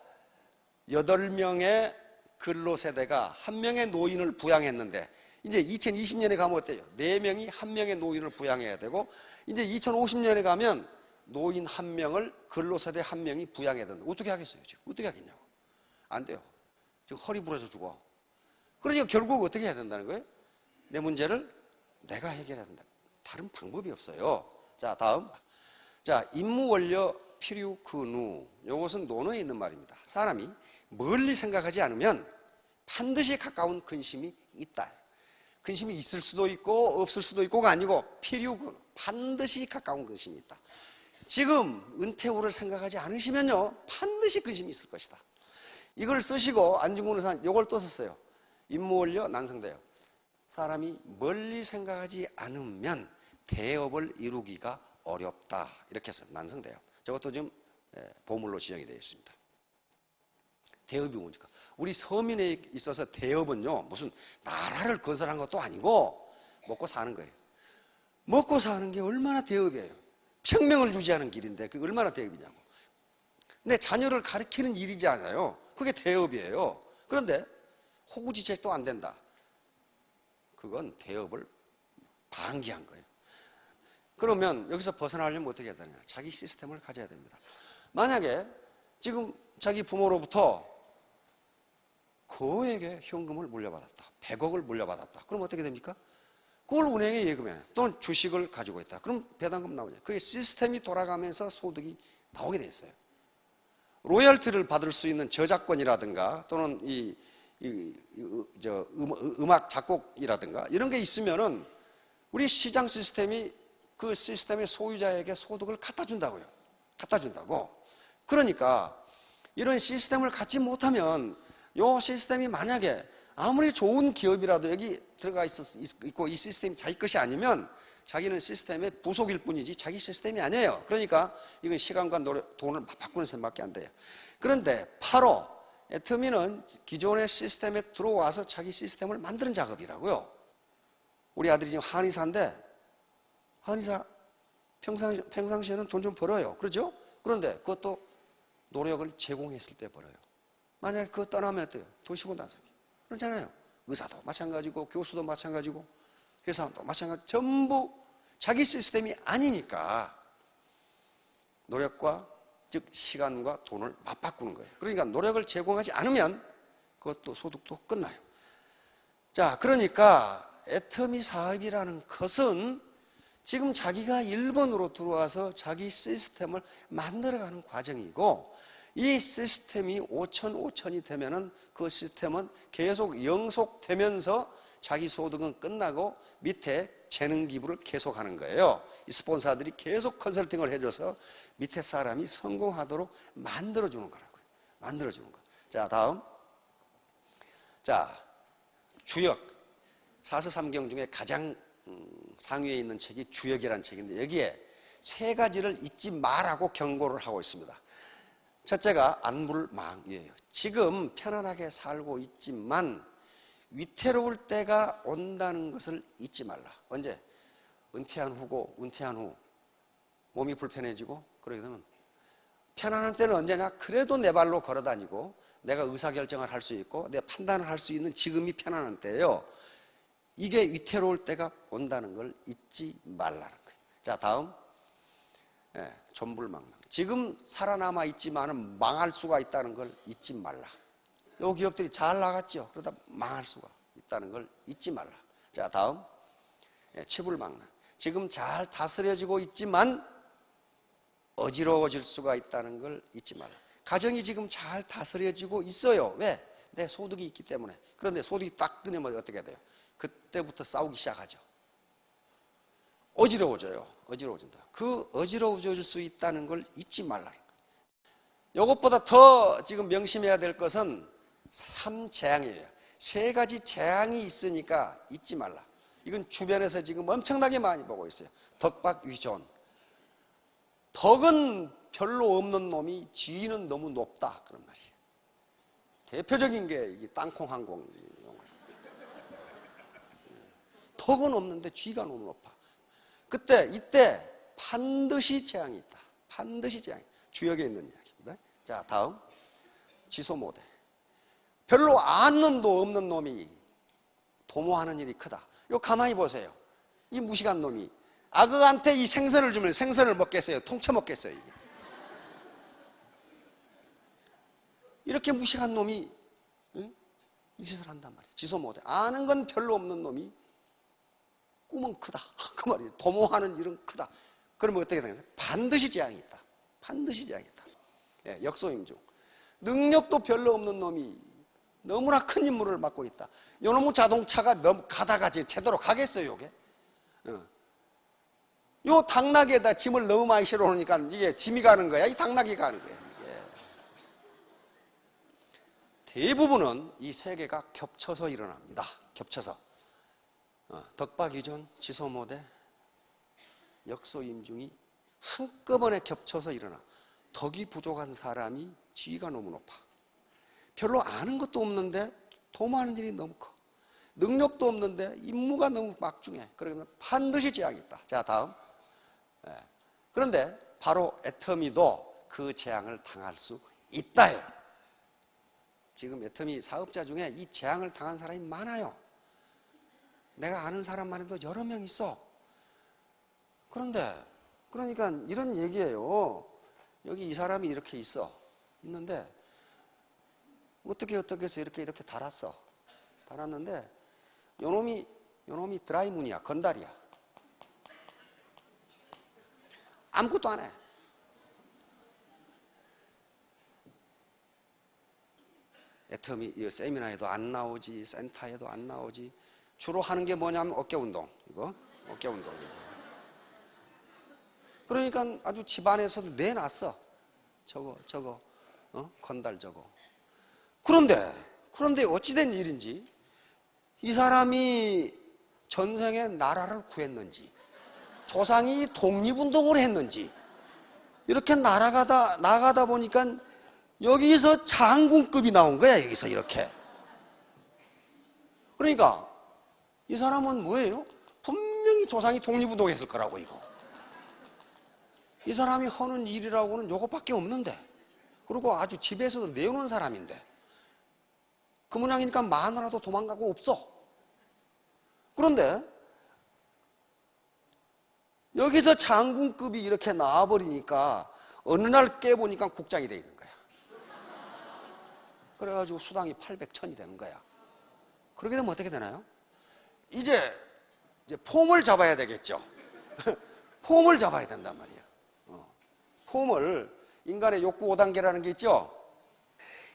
8명의 근로세대가 1명의 노인을 부양했는데 이제 2020년에 가면 어때요? 4명이 1명의 노인을 부양해야 되고 이제 2050년에 가면 노인 1명을 근로세대 1명이 부양해야 된다. 어떻게 하겠어요? 지금 어떻게 하겠냐고. 안 돼요. 지금 허리 부러져 죽어. 그러니까 결국 어떻게 해야 된다는 거예요? 내 문제를 내가 해결해야 된다. 다른 방법이 없어요. 자, 다음. 자, 임무원료 필요 근우. 이것은 논어에 있는 말입니다. 사람이 멀리 생각하지 않으면 반드시 가까운 근심이 있다. 근심이 있을 수도 있고 없을 수도 있고가 아니고 필요 근우. 반드시 가까운 근심이 있다. 지금 은퇴 후를 생각하지 않으시면요. 반드시 근심이 있을 것이다. 이걸 쓰시고 안중근 의사는 이걸 또 썼어요. 임무원료 난성대요. 사람이 멀리 생각하지 않으면 대업을 이루기가 어렵다. 이렇게 해서 난성대요. 저것도 지금 보물로 지정이 되어 있습니다. 대업이 뭡니까? 우리 서민에 있어서 대업은요, 무슨 나라를 건설한 것도 아니고 먹고 사는 거예요. 먹고 사는 게 얼마나 대업이에요. 생명을 유지하는 길인데 그게 얼마나 대업이냐고. 내 자녀를 가르치는 일이잖아요. 그게 대업이에요. 그런데 호구지책도 안 된다. 그건 대업을 방기한 거예요. 그러면 여기서 벗어나려면 어떻게 해야 되냐? 자기 시스템을 가져야 됩니다. 만약에 지금 자기 부모로부터 거액의 현금을 물려받았다. 100억을 물려받았다. 그럼 어떻게 됩니까? 그걸 은행에 예금해. 또는 주식을 가지고 있다. 그럼 배당금 나오냐? 그게 시스템이 돌아가면서 소득이 나오게 돼 있어요. 로열티를 받을 수 있는 저작권이라든가 또는 음악 작곡이라든가 이런 게 있으면은 우리 시장 시스템이 그 시스템의 소유자에게 소득을 갖다 준다고요. 갖다 준다고. 그러니까 이런 시스템을 갖지 못하면 이 시스템이 만약에 아무리 좋은 기업이라도 여기 들어가 있고 이 시스템이 자기 것이 아니면 자기는 시스템의 부속일 뿐이지 자기 시스템이 아니에요. 그러니까 이건 시간과 돈을 바꾸는 셈밖에 안 돼요. 그런데 바로 애터미는 기존의 시스템에 들어와서 자기 시스템을 만드는 작업이라고요. 우리 아들이 지금 한의사인데 한의사 평상시에는 돈 좀 벌어요. 그렇죠? 그런데 그것도 노력을 제공했을 때 벌어요. 만약에 그거 떠나면 어때요? 돈 10원도 안 생겨. 그렇잖아요. 의사도 마찬가지고 교수도 마찬가지고 회사도 마찬가지. 전부 자기 시스템이 아니니까 노력과 즉 시간과 돈을 맞바꾸는 거예요. 그러니까 노력을 제공하지 않으면 그것도 소득도 끝나요. 자, 그러니까 애터미 사업이라는 것은 지금 자기가 일본으로 들어와서 자기 시스템을 만들어가는 과정이고 이 시스템이 5,000이 되면은 그 시스템은 계속 영속되면서 자기 소득은 끝나고 밑에 재능 기부를 계속하는 거예요. 이 스폰서들이 계속 컨설팅을 해줘서 밑에 사람이 성공하도록 만들어주는 거라고요. 만들어주는 거. 자, 다음. 자, 주역. 사서삼경 중에 가장 상위에 있는 책이 주역이라는 책인데 여기에 세 가지를 잊지 말라고 경고를 하고 있습니다. 첫째가 안불망이에요. 지금 편안하게 살고 있지만 위태로울 때가 온다는 것을 잊지 말라. 언제? 은퇴한 후 몸이 불편해지고 그러게 되면 편안한 때는 언제냐? 그래도 내 발로 걸어 다니고 내가 의사결정을 할 수 있고 내 판단을 할 수 있는 지금이 편안한 때예요. 이게 위태로울 때가 온다는 걸 잊지 말라는 거예요. 자, 다음. 존불망망. 지금 살아남아 있지만 망할 수가 있다는 걸 잊지 말라. 요 기업들이 잘 나갔죠. 그러다 망할 수가 있다는 걸 잊지 말라. 자, 다음. 치불망란. 지금 잘 다스려지고 있지만 어지러워질 수가 있다는 걸 잊지 말라. 가정이 지금 잘 다스려지고 있어요. 왜? 내 소득이 있기 때문에. 그런데 소득이 딱 끊으면 어떻게 돼요? 그때부터 싸우기 시작하죠. 어지러워져요. 어지러워진다. 그 어지러워질 수 있다는 걸 잊지 말라는 거예요. 이것보다 더 지금 명심해야 될 것은 3재앙이에요. 세 가지 재앙이 있으니까 잊지 말라. 이건 주변에서 지금 엄청나게 많이 보고 있어요. 덕박위존. 덕은 별로 없는 놈이 지위는 너무 높다. 그런 말이에요. 대표적인 게 이 땅콩항공. 덕은 없는데 지위가 너무 높아. 이때 반드시 재앙이 있다. 반드시 재앙이 있다. 주역에 있는 이야기입니다. 자, 다음. 지소모대. 별로 아는 놈도 없는 놈이 도모하는 일이 크다. 이거 가만히 보세요. 이 무식한 놈이 악어한테 이 생선을 주면 생선을 먹겠어요? 통째 먹겠어요? 이게. 이렇게 무식한 놈이 이 짓을 한단 말이에요. 지소모대. 아는 건 별로 없는 놈이 꿈은 크다. 그 말이에요. 도모하는 일은 크다. 그러면 어떻게 되겠어요? 반드시 재앙이 있다. 반드시 재앙이 있다. 예, 역소임중. 능력도 별로 없는 놈이 너무나 큰 임무를 맡고 있다. 요놈의 자동차가 가다가 제대로 가겠어요, 요게? 요 당나귀에다 짐을 너무 많이 실어 놓으니까 이게 짐이 가는 거야? 이 당나귀가 가는 거야. 예. 대부분은 이 세 개가 겹쳐서 일어납니다. 겹쳐서. 덕박위존, 지소모대, 역소임중이 한꺼번에 겹쳐서 일어나. 덕이 부족한 사람이 지위가 너무 높아. 별로 아는 것도 없는데 도모하는 일이 너무 커. 능력도 없는데 임무가 너무 막중해. 그러면 반드시 재앙이 있다. 자, 다음. 그런데 바로 애터미도 그 재앙을 당할 수 있다요. 지금 애터미 사업자 중에 이 재앙을 당한 사람이 많아요. 내가 아는 사람만 해도 여러 명 있어. 그러니까 이런 얘기예요. 여기 이 사람이 이렇게 있는데 어떻게 해서 이렇게 달았어. 달았는데 요놈이 드라이문이야. 건달이야. 아무것도 안 해. 애터미 세미나에도 안 나오지, 센터에도 안 나오지. 주로 하는 게 뭐냐면 어깨 운동. 이거 어깨 운동이고. 그러니까 아주 집안에서도 내놨어. 저거, 건달 저거. 그런데 어찌된 일인지 이 사람이 전생에 나라를 구했는지, 조상이 독립운동을 했는지, 이렇게 나가다 보니까 여기서 장군급이 나온 거야, 여기서 이렇게. 그러니까 이 사람은 뭐예요? 분명히 조상이 독립운동 했을 거라고, 이거. 이 사람이 하는 일이라고는 요것밖에 없는데, 그리고 아주 집에서도 내오는 사람인데, 그 모양이니까 마누라도 도망가고 없어. 그런데 여기서 장군급이 이렇게 나와버리니까 어느 날 깨보니까 국장이 돼 있는 거야. 그래가지고 수당이 800, 1000이 되는 거야. 그렇게 되면 어떻게 되나요? 이제 폼을 잡아야 되겠죠. 폼을 잡아야 된단 말이야. 폼을, 인간의 욕구 5단계라는 게 있죠.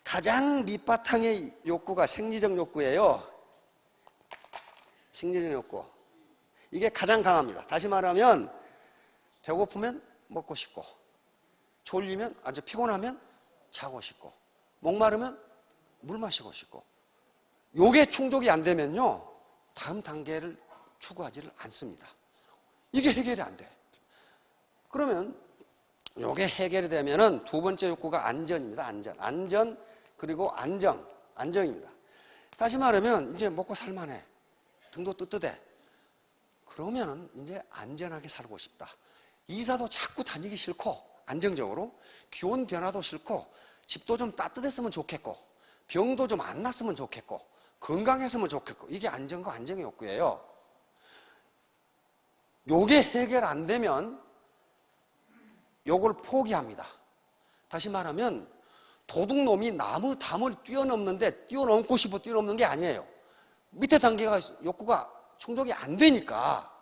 가장 밑바탕의 욕구가 생리적 욕구예요. 생리적 욕구. 이게 가장 강합니다. 다시 말하면 배고프면 먹고 싶고, 졸리면, 아주 피곤하면 자고 싶고, 목마르면 물 마시고 싶고, 요게 충족이 안 되면요 다음 단계를 추구하지를 않습니다. 이게 해결이 안 돼. 그러면 요게 해결이 되면은 두 번째 욕구가 안전입니다. 안전 그리고 안정입니다. 다시 말하면 이제 먹고 살만해, 등도 뜨뜻해. 그러면은 이제 안전하게 살고 싶다. 이사도 자꾸 다니기 싫고, 안정적으로 기온 변화도 싫고, 집도 좀 따뜻했으면 좋겠고, 병도 좀 안 났으면 좋겠고, 건강했으면 좋겠고, 이게 안정과 안정의 욕구예요. 요게 해결 안 되면 요걸 포기합니다. 다시 말하면 도둑놈이 나무 담을 뛰어넘는데 뛰어넘고 싶어 뛰어넘는 게 아니에요. 밑에 단계가 욕구가 충족이 안 되니까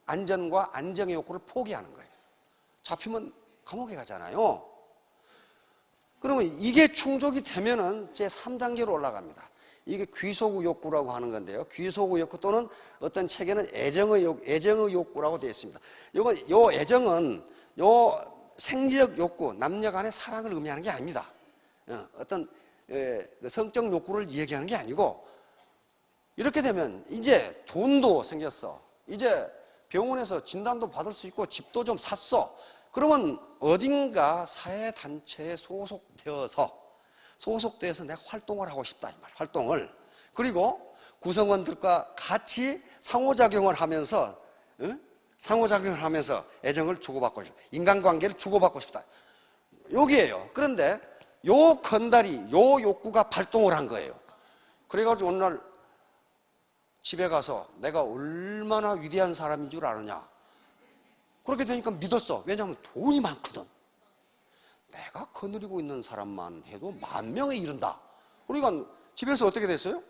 안전과 안정의 욕구를 포기하는 거예요. 잡히면 감옥에 가잖아요. 그러면 이게 충족이 되면은 제 3단계로 올라갑니다. 이게 귀소구 욕구라고 하는 건데요. 귀소구 욕구 또는 어떤 책에는 애정의 욕구라고 되어 있습니다. 요 애정은 생리적 욕구, 남녀 간의 사랑을 의미하는 게 아닙니다. 어떤 성적 욕구를 얘기하는 게 아니고, 이렇게 되면 이제 돈도 생겼어. 이제 병원에서 진단도 받을 수 있고 집도 좀 샀어. 그러면 어딘가 사회단체에 소속되어서 내가 활동을 하고 싶다, 이 말. 활동을. 그리고 구성원들과 같이 상호작용을 하면서 애정을 주고받고 싶다. 인간관계를 주고받고 싶다. 여기에요. 그런데 요 건달이 요 욕구가 발동을 한 거예요. 그래가지고 어느 날 집에 가서 내가 얼마나 위대한 사람인 줄 아느냐. 그렇게 되니까 믿었어. 왜냐하면 돈이 많거든. 내가 거느리고 있는 사람만 해도 10,000명에 이른다. 그러니까 집에서 어떻게 됐어요?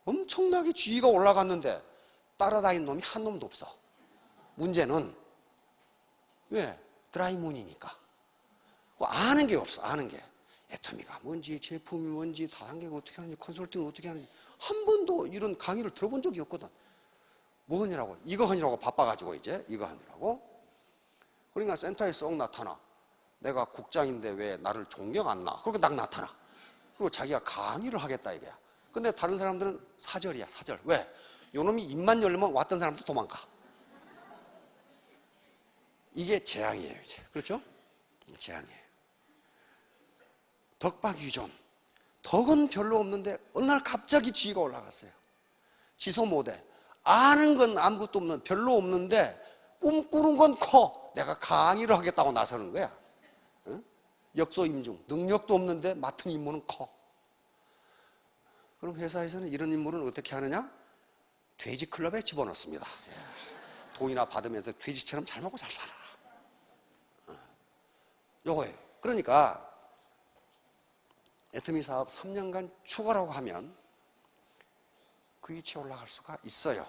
엄청나게 지위가 올라갔는데 따라다니는 놈이 한 놈도 없어. 문제는 왜? 드라이문이니까. 아는 게 없어. 아는 게. 애터미가 뭔지, 제품이 뭔지, 다단계가 어떻게 하는지, 컨설팅을 어떻게 하는지 한 번도 이런 강의를 들어본 적이 없거든. 뭐 하느라고? 이거 하느라고 바빠가지고 이제 이거 하느라고. 그러니까 센터에 쏙 나타나. 내가 국장인데 왜 나를 존경 안 나? 그렇게 딱 나타나. 그리고 자기가 강의를 하겠다 이거야. 근데 다른 사람들은 사절이야, 사절. 왜? 요놈이 입만 열면 왔던 사람도 도망가. 이게 재앙이에요, 이제. 그렇죠? 재앙이에요. 덕박유존. 덕은 별로 없는데 어느 날 갑자기 지위가 올라갔어요. 지소 못해. 아는 건 아무것도 없는, 별로 없는데 꿈꾸는 건 커. 내가 강의를 하겠다고 나서는 거야. 응? 역소임중. 능력도 없는데 맡은 임무는 커. 그럼 회사에서는 이런 임무를 어떻게 하느냐? 돼지 클럽에 집어넣습니다. 돈이나 받으면서 돼지처럼 잘 먹고 잘 살아라. 요거예요. 그러니까 애터미 사업 3년간 죽어라고 하면 그 위치에 올라갈 수가 있어요.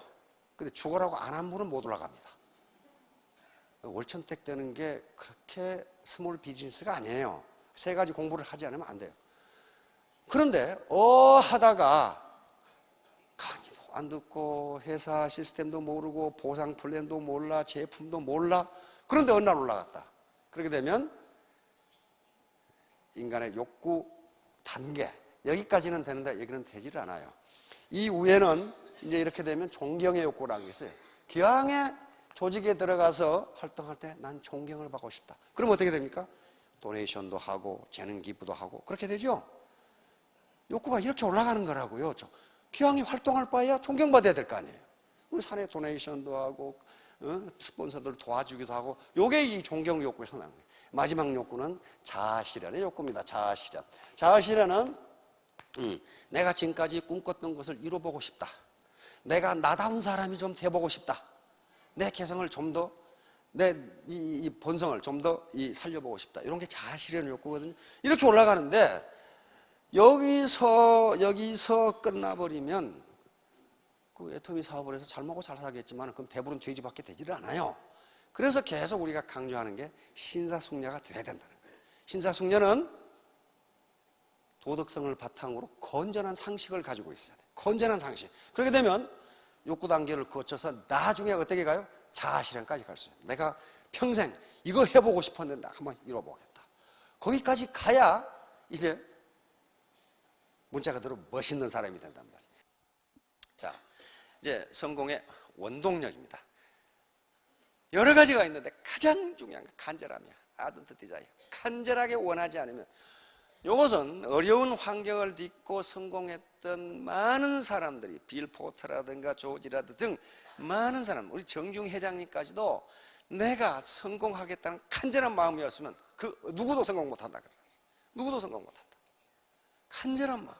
근데 죽어라고 안 한 분은 못 올라갑니다. 월천택 되는 게 그렇게 스몰 비즈니스가 아니에요. 3가지 공부를 하지 않으면 안 돼요. 그런데 하다가 강의도 안 듣고 회사 시스템도 모르고 보상 플랜도 몰라 제품도 몰라. 그런데 어느 날 올라갔다. 그렇게 되면 인간의 욕구 단계 여기까지는 되는데 여기는 되질 않아요. 이 위에는 이제 이렇게 되면 존경의 욕구라는 게 있어요. 기왕에 조직에 들어가서 활동할 때 난 존경을 받고 싶다. 그럼 어떻게 됩니까? 도네이션도 하고 재능 기부도 하고 그렇게 되죠. 욕구가 이렇게 올라가는 거라고요. 기왕에 활동할 바에야 존경받아야 될 거 아니에요. 우리 사내 도네이션도 하고 스폰서들 도와주기도 하고 요게 이 존경 욕구에서 나온 거예요. 마지막 욕구는 자아실현의 욕구입니다. 자아실현. 자아실현은 내가 지금까지 꿈꿨던 것을 이뤄보고 싶다. 내가 나다운 사람이 좀 돼보고 싶다. 내 개성을 좀 더, 내 이 본성을 좀 더 살려보고 싶다. 이런 게 자아실현 욕구거든요. 이렇게 올라가는데 여기서 끝나버리면 그 애터미 사업을 해서 잘 먹고 잘 살겠지만 그건 배부른 돼지밖에 되지를 않아요. 그래서 계속 우리가 강조하는 게 신사숙녀가 돼야 된다는 거예요. 신사숙녀는 도덕성을 바탕으로 건전한 상식을 가지고 있어야 돼요. 건전한 상식. 그렇게 되면 욕구 단계를 거쳐서 나중에 어떻게 가요? 자아실현까지 갈 수 있어요. 내가 평생 이거 해보고 싶었는데 한번 이뤄보겠다. 거기까지 가야 이제 문자 그대로 멋있는 사람이 된단 말이에요. 자, 이제 성공의 원동력입니다. 여러 가지가 있는데 가장 중요한 건 간절함이야. 아던트 디자이어. 간절하게 원하지 않으면 이것은 어려운 환경을 딛고 성공했던 많은 사람들이 빌 포터라든가 조지라드 등 많은 사람, 우리 정중 회장님까지도 내가 성공하겠다는 간절한 마음이었으면 그 누구도 성공 못한다 그랬어요. 누구도 성공 못한다. 간절한 마음.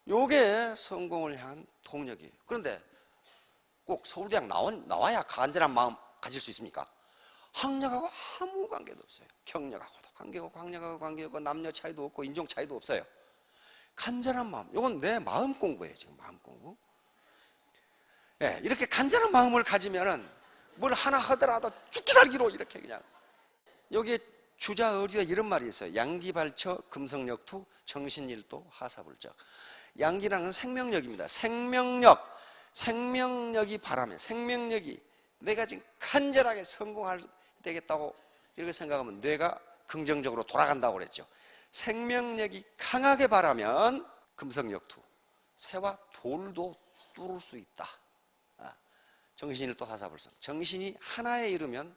요게 성공을 향한 동력이에요. 그런데 꼭 서울대학 나와야 간절한 마음 가질 수 있습니까? 학력하고 아무 관계도 없어요. 경력하고도 관계없고 학력하고 관계없고 남녀 차이도 없고 인종 차이도 없어요. 간절한 마음. 이건 내 마음 공부예요. 지금 마음 공부. 예, 이렇게 간절한 마음을 가지면은 뭘 하나 하더라도 죽기 살기로 이렇게 그냥. 여기에 주자의료에 이런 말이 있어요. 양기발처 금성역투 정신일도 하사불적. 양기라는 건 생명력입니다. 생명력이 바람에 생명력이 내가 지금 간절하게 성공할 되겠다고 이렇게 생각하면 뇌가 긍정적으로 돌아간다고 그랬죠. 생명력이 강하게 바라면 금성역투 새와 돌도 뚫을 수 있다. 정신일도 하사불성. 정신이 하나에 이르면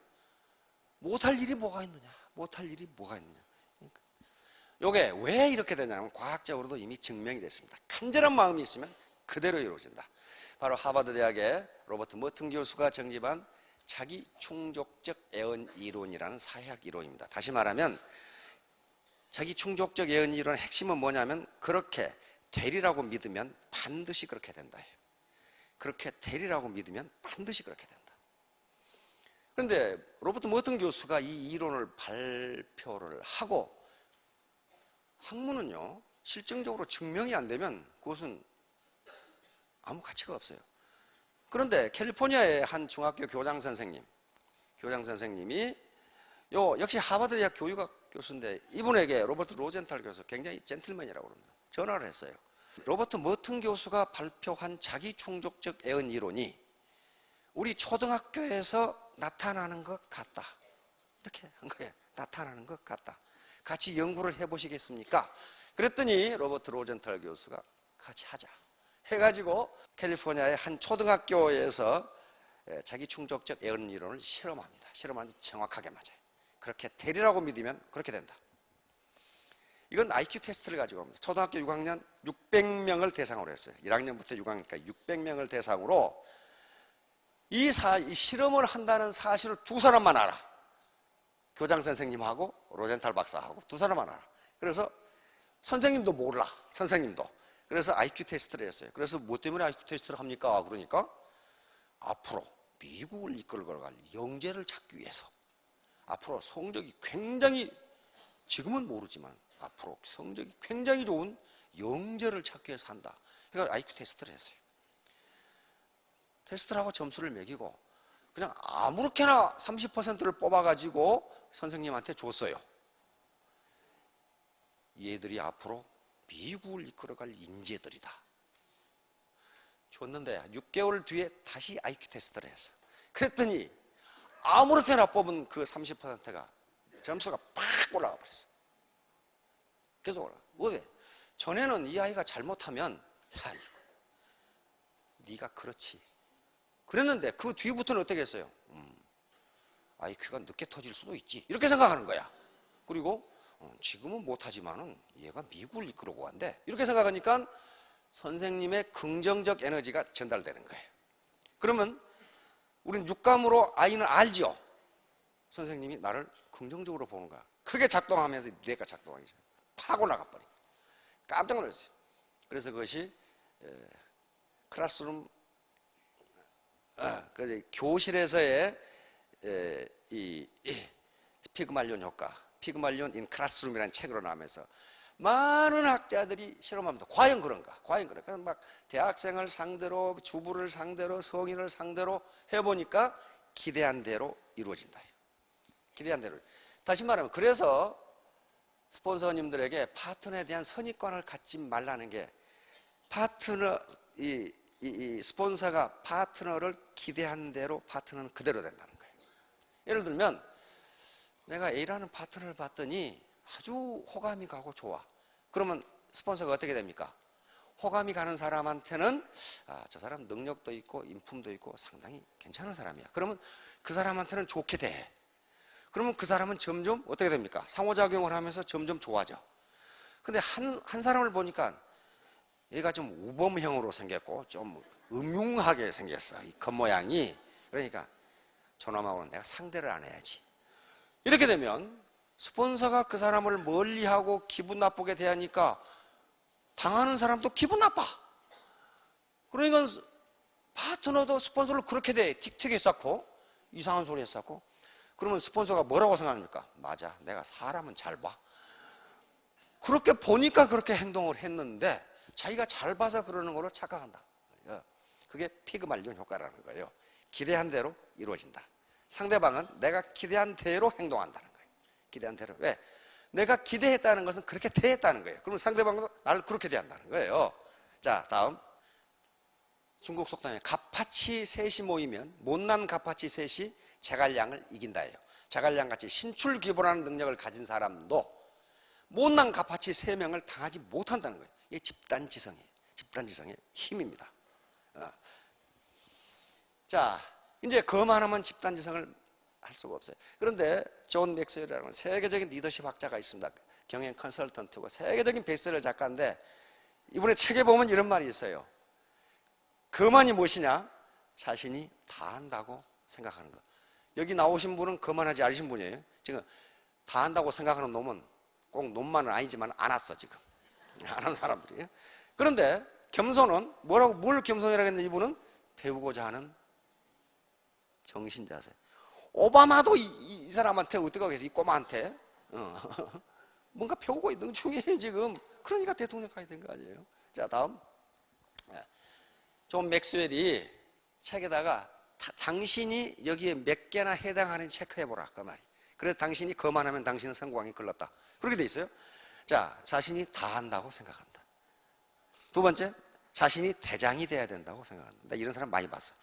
못할 일이 뭐가 있느냐. 못할 일이 뭐가 있느냐. 이게 왜 이렇게 되냐면 과학적으로도 이미 증명이 됐습니다. 간절한 마음이 있으면 그대로 이루어진다. 바로 하버드 대학의 로버트 머튼 교수가 정립한 자기 충족적 애언 이론이라는 사회학 이론입니다. 다시 말하면 자기 충족적 애언 이론의 핵심은 뭐냐면 그렇게 되리라고 믿으면 반드시 그렇게 된다. 그렇게 되리라고 믿으면 반드시 그렇게 된다. 그런데 로버트 머튼 교수가 이 이론을 발표를 하고 학문은요 실증적으로 증명이 안 되면 그것은 아무 가치가 없어요. 그런데 캘리포니아의 한 중학교 교장 선생님이 역시 하버드 대학 교육학 교수인데 이분에게 로버트 로젠탈 교수 굉장히 젠틀맨이라고 그럽니다. 전화를 했어요. 로버트 머튼 교수가 발표한 자기 충족적 애언 이론이 우리 초등학교에서 나타나는 것 같다. 이렇게 한 거예요. 나타나는 것 같다. 같이 연구를 해보시겠습니까? 그랬더니 로버트 로젠탈 교수가 같이 하자 해가지고 캘리포니아의 한 초등학교에서 자기 충족적 애언 이론을 실험합니다. 실험하는데 정확하게 맞아요. 그렇게 되리라고 믿으면 그렇게 된다. 이건 IQ 테스트를 가지고 합니다. 초등학교 6학년 600명을 대상으로 했어요. 1학년부터 6학년까지 600명을 대상으로 이 실험을 한다는 사실을 두 사람만 알아. 교장 선생님하고 로젠탈 박사하고 두 사람만 알아. 그래서 선생님도 몰라. 선생님도. 그래서 IQ 테스트를 했어요. 그래서 뭐 때문에 IQ 테스트를 합니까? 그러니까 앞으로 미국을 이끌어갈 영재를 찾기 위해서 앞으로 성적이 굉장히 지금은 모르지만 앞으로 성적이 굉장히 좋은 영재를 찾기 위해서 한다. 그러니까 IQ 테스트를 했어요. 테스트를 하고 점수를 매기고 그냥 아무렇게나 30%를 뽑아가지고 선생님한테 줬어요. 얘들이 앞으로 미국을 이끌어갈 인재들이다. 줬는데 6개월 뒤에 다시 IQ 테스트를 했어. 그랬더니 아무렇게나 뽑은 그 30%가 점수가 팍 올라가 버렸어. 계속 올라가. 왜? 전에는 이 아이가 잘못하면 야, 네가 그렇지 그랬는데 그 뒤부터는 어떻게 했어요? IQ가 늦게 터질 수도 있지 이렇게 생각하는 거야. 그리고 지금은 못하지만은 얘가 미국을 이끌어고 간대 이렇게 생각하니까 선생님의 긍정적 에너지가 전달되는 거예요. 그러면 우리는 육감으로 아이는 알죠. 선생님이 나를 긍정적으로 보는 거야. 크게 작동하면서 뇌가 작동하기 시작해. 파고 나가버려. 깜짝 놀랐어요. 그래서 그것이 클래스룸 교실에서의 이 피그말리온 효과, 피그말리온 인 클래스룸이라는 책으로 나오면서 많은 학자들이 실험합니다. 과연 그런가? 과연 그런가? 그래서 막 대학생을 상대로, 주부를 상대로, 성인을 상대로 해보니까 기대한 대로 이루어진다. 기대한 대로. 다시 말하면 그래서 스폰서님들에게 파트너에 대한 선입관을 갖지 말라는 게 파트너, 이 스폰서가 파트너를 기대한 대로 파트너는 그대로 된다는 거예요. 예를 들면 내가 A라는 파트너를 봤더니 아주 호감이 가고 좋아. 그러면 스폰서가 어떻게 됩니까? 호감이 가는 사람한테는 저 사람 능력도 있고 인품도 있고 상당히 괜찮은 사람이야. 그러면 그 사람한테는 좋게 돼. 그러면 그 사람은 점점 어떻게 됩니까? 상호작용을 하면서 점점 좋아져. 근데 한 사람을 보니까 얘가 좀 우범형으로 생겼고 좀 음흉하게 생겼어. 이 겉모양이. 그러니까 저놈하고는 내가 상대를 안 해야지. 이렇게 되면 스폰서가 그 사람을 멀리하고 기분 나쁘게 대하니까 당하는 사람도 기분 나빠. 그러니까 파트너도 스폰서를 그렇게 대. 틱틱 했었고 이상한 소리 했었고 그러면 스폰서가 뭐라고 생각합니까? 맞아, 내가 사람은 잘 봐. 그렇게 보니까 그렇게 행동을 했는데 자기가 잘 봐서 그러는 걸로 착각한다. 그게 피그말리온 효과라는 거예요. 기대한 대로 이루어진다. 상대방은 내가 기대한 대로 행동한다는 거예요. 기대한 대로. 왜? 내가 기대했다는 것은 그렇게 대했다는 거예요. 그러면 상대방도 나를 그렇게 대한다는 거예요. 자, 다음. 중국 속담에 갑파치 셋이 모이면 못난 갑파치 셋이 제갈량을 이긴다예요. 제갈량같이 신출기본하는 능력을 가진 사람도 못난 갑파치 3명을 당하지 못한다는 거예요. 이게 집단지성이에요. 집단지성의 힘입니다. 자, 이제 그만하면 집단지성을 할 수가 없어요. 그런데 존 맥스웰이라는 세계적인 리더십 학자가 있습니다. 경영 컨설턴트고 세계적인 베스트셀러 작가인데 이번에 책에 보면 이런 말이 있어요. 그만이 무엇이냐? 자신이 다 한다고 생각하는 것. 여기 나오신 분은 그만하지 않으신 분이에요. 지금 다 한다고 생각하는 놈은 꼭 놈만은 아니지만 안 왔어 지금. 안 한 사람들이에요. 그런데 겸손은 뭘 겸손이라고 했는데 이분은 배우고자 하는 정신자세. 오바마도 이 사람한테 어떻게 하겠어? 이 꼬마한테 뭔가 배우고 있는 중이에요 지금. 그러니까 대통령까지 된 거 아니에요. 자, 다음. 존 맥스웰이 책에다가 당신이 여기에 몇 개나 해당하는지 체크해보라 그 말이. 그래서 당신이 그만하면 당신은 성공에 걸렀다. 그렇게 돼 있어요. 자, 자신이 다 한다고 생각한다. 두 번째, 자신이 대장이 돼야 된다고 생각한다. 나 이런 사람 많이 봤어.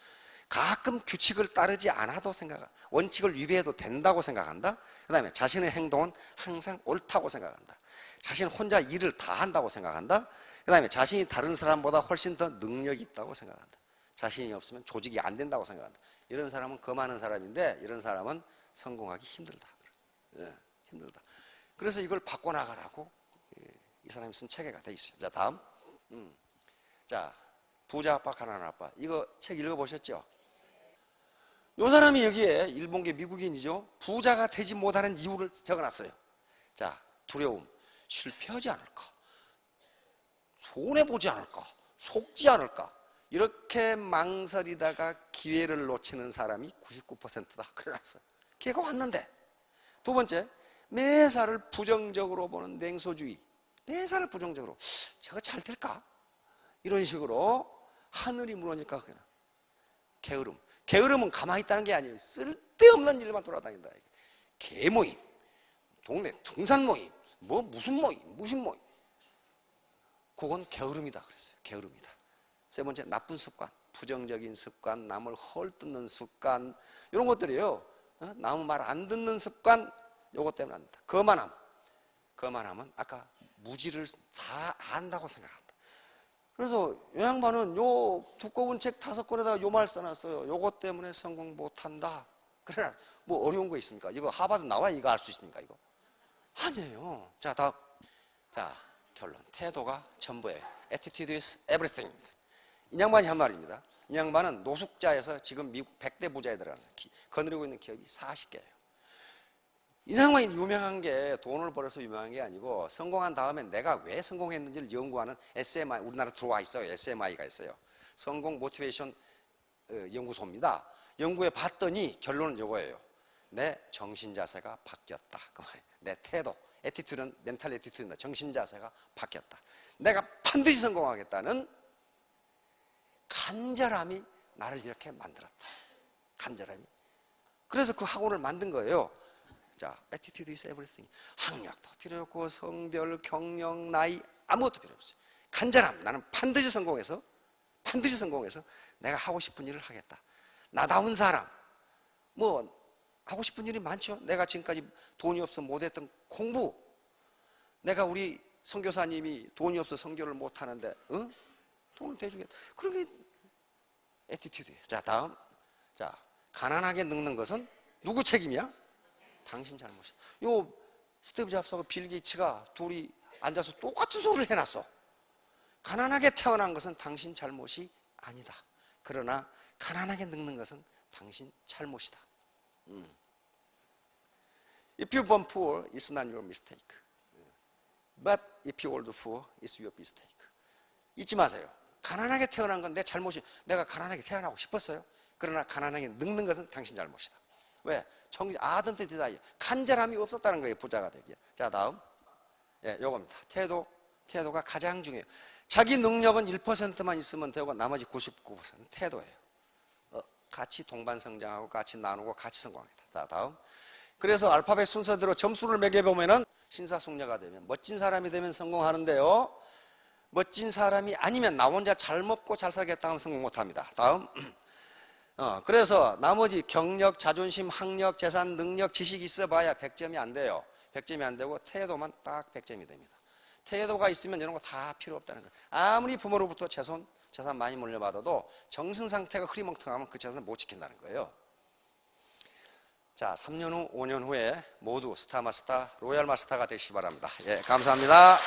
가끔 규칙을 따르지 않아도 생각한다. 원칙을 위배해도 된다고 생각한다. 그 다음에 자신의 행동은 항상 옳다고 생각한다. 자신 혼자 일을 다 한다고 생각한다. 그 다음에 자신이 다른 사람보다 훨씬 더 능력이 있다고 생각한다. 자신이 없으면 조직이 안 된다고 생각한다. 이런 사람은 거만한 사람인데 이런 사람은 성공하기 힘들다. 힘들다. 그래서 이걸 바꿔나가라고 이 사람이 쓴 책에가 돼 있어요. 자, 다음. 자, 부자 아빠, 가난한 아빠. 이거 책 읽어보셨죠? 이 사람이 여기에 일본계 미국인이죠. 부자가 되지 못하는 이유를 적어놨어요. 자, 두려움. 실패하지 않을까? 손해보지 않을까? 속지 않을까? 이렇게 망설이다가 기회를 놓치는 사람이 99%다. 그래놨어요. 기회가 왔는데. 두 번째, 매사를 부정적으로 보는 냉소주의. 매사를 부정적으로. 저거 잘 될까? 이런 식으로 하늘이 무너질까? 게으름. 게으름은 가만히 있다는 게 아니에요. 쓸데없는 일만 돌아다닌다. 개모임, 동네 등산 모임, 무슨 모임. 그건 게으름이다 그랬어요. 게으름이다. 세 번째, 나쁜 습관, 부정적인 습관, 남을 헐뜯는 습관, 이런 것들이에요. 남 말 안 듣는 습관, 요것 때문에 안 된다. 그만 하면 아까 무지를 다 안다고 생각한다. 그래서 이 양반은 요 두꺼운 책 5권에다가 요 말 써놨어요. 요것 때문에 성공 못한다. 그래, 뭐 어려운 거 있습니까? 이거 하버드 나와야 이거 알 수 있습니까? 이거 아니에요. 자, 다음. 자, 결론. 태도가 전부예요. Attitude is everything. 이 양반이 한 말입니다. 이 양반은 노숙자에서 지금 미국 100대 부자에 들어가서 거느리고 있는 기업이 40개예요. 이 양반이 유명한 게 돈을 벌어서 유명한 게 아니고 성공한 다음에 내가 왜 성공했는지를 연구하는 SMI, 우리나라 들어와 있어요. SMI가 있어요. 성공 모티베이션 연구소입니다. 연구해 봤더니 결론은 이거예요. 내 정신 자세가 바뀌었다. 그 말이에요. 내 태도, 애티튜드는 멘탈 애티튜드입니다. 정신 자세가 바뀌었다. 내가 반드시 성공하겠다는 간절함이 나를 이렇게 만들었다. 간절함이. 그래서 그 학원을 만든 거예요. 자, attitude is everything. 학력도 필요 없고 성별, 경력, 나이 아무것도 필요 없어요. 간절함. 나는 반드시 성공해서 내가 하고 싶은 일을 하겠다. 나다운 사람. 뭐 하고 싶은 일이 많죠. 내가 지금까지 돈이 없어 못했던 공부. 내가 우리 선교사님이 돈이 없어 선교를 못하는데 돈을 대주겠다. 그런 게 애티튜드예요. 자, 다음. 자, 가난하게 늙는 것은 누구 책임이야? 당신 잘못이다. 요 스티브 잡스하고 빌 게이츠가 둘이 앉아서 똑같은 소리를 해놨어. 가난하게 태어난 것은 당신 잘못이 아니다. 그러나 가난하게 늙는 것은 당신 잘못이다. If you born poor, it's not your mistake. But if you old poor, it's your mistake. 잊지 마세요. 가난하게 태어난 건 내 잘못이, 내가 가난하게 태어나고 싶었어요. 그러나 가난하게 늙는 것은 당신 잘못이다. 왜? 아던트 디자이, 간절함이 없었다는 거예요. 부자가 되기에. 자, 다음. 예, 요겁니다. 태도가 가장 중요해요. 자기 능력은 1%만 있으면 되고 나머지 99%는 태도예요. 같이 동반 성장하고 같이 나누고 같이 성공하겠다. 자, 다음. 그래서 알파벳 순서대로 점수를 매겨보면은 신사숙녀가 되면, 멋진 사람이 되면 성공하는데요. 멋진 사람이 아니면 나 혼자 잘 먹고 잘 살겠다 하면 성공 못합니다. 다음. 그래서 나머지 경력, 자존심, 학력, 재산, 능력, 지식이 있어봐야 100점이 안 돼요. 100점이 안 되고 태도만 딱 100점이 됩니다. 태도가 있으면 이런 거 다 필요 없다는 거예요. 아무리 부모로부터 재산 많이 물려받아도 정신 상태가 흐리멍텅하면 그 재산을 못 지킨다는 거예요. 자, 3년 후, 5년 후에 모두 스타 마스터, 로얄 마스터가 되시기 바랍니다. 예, 감사합니다.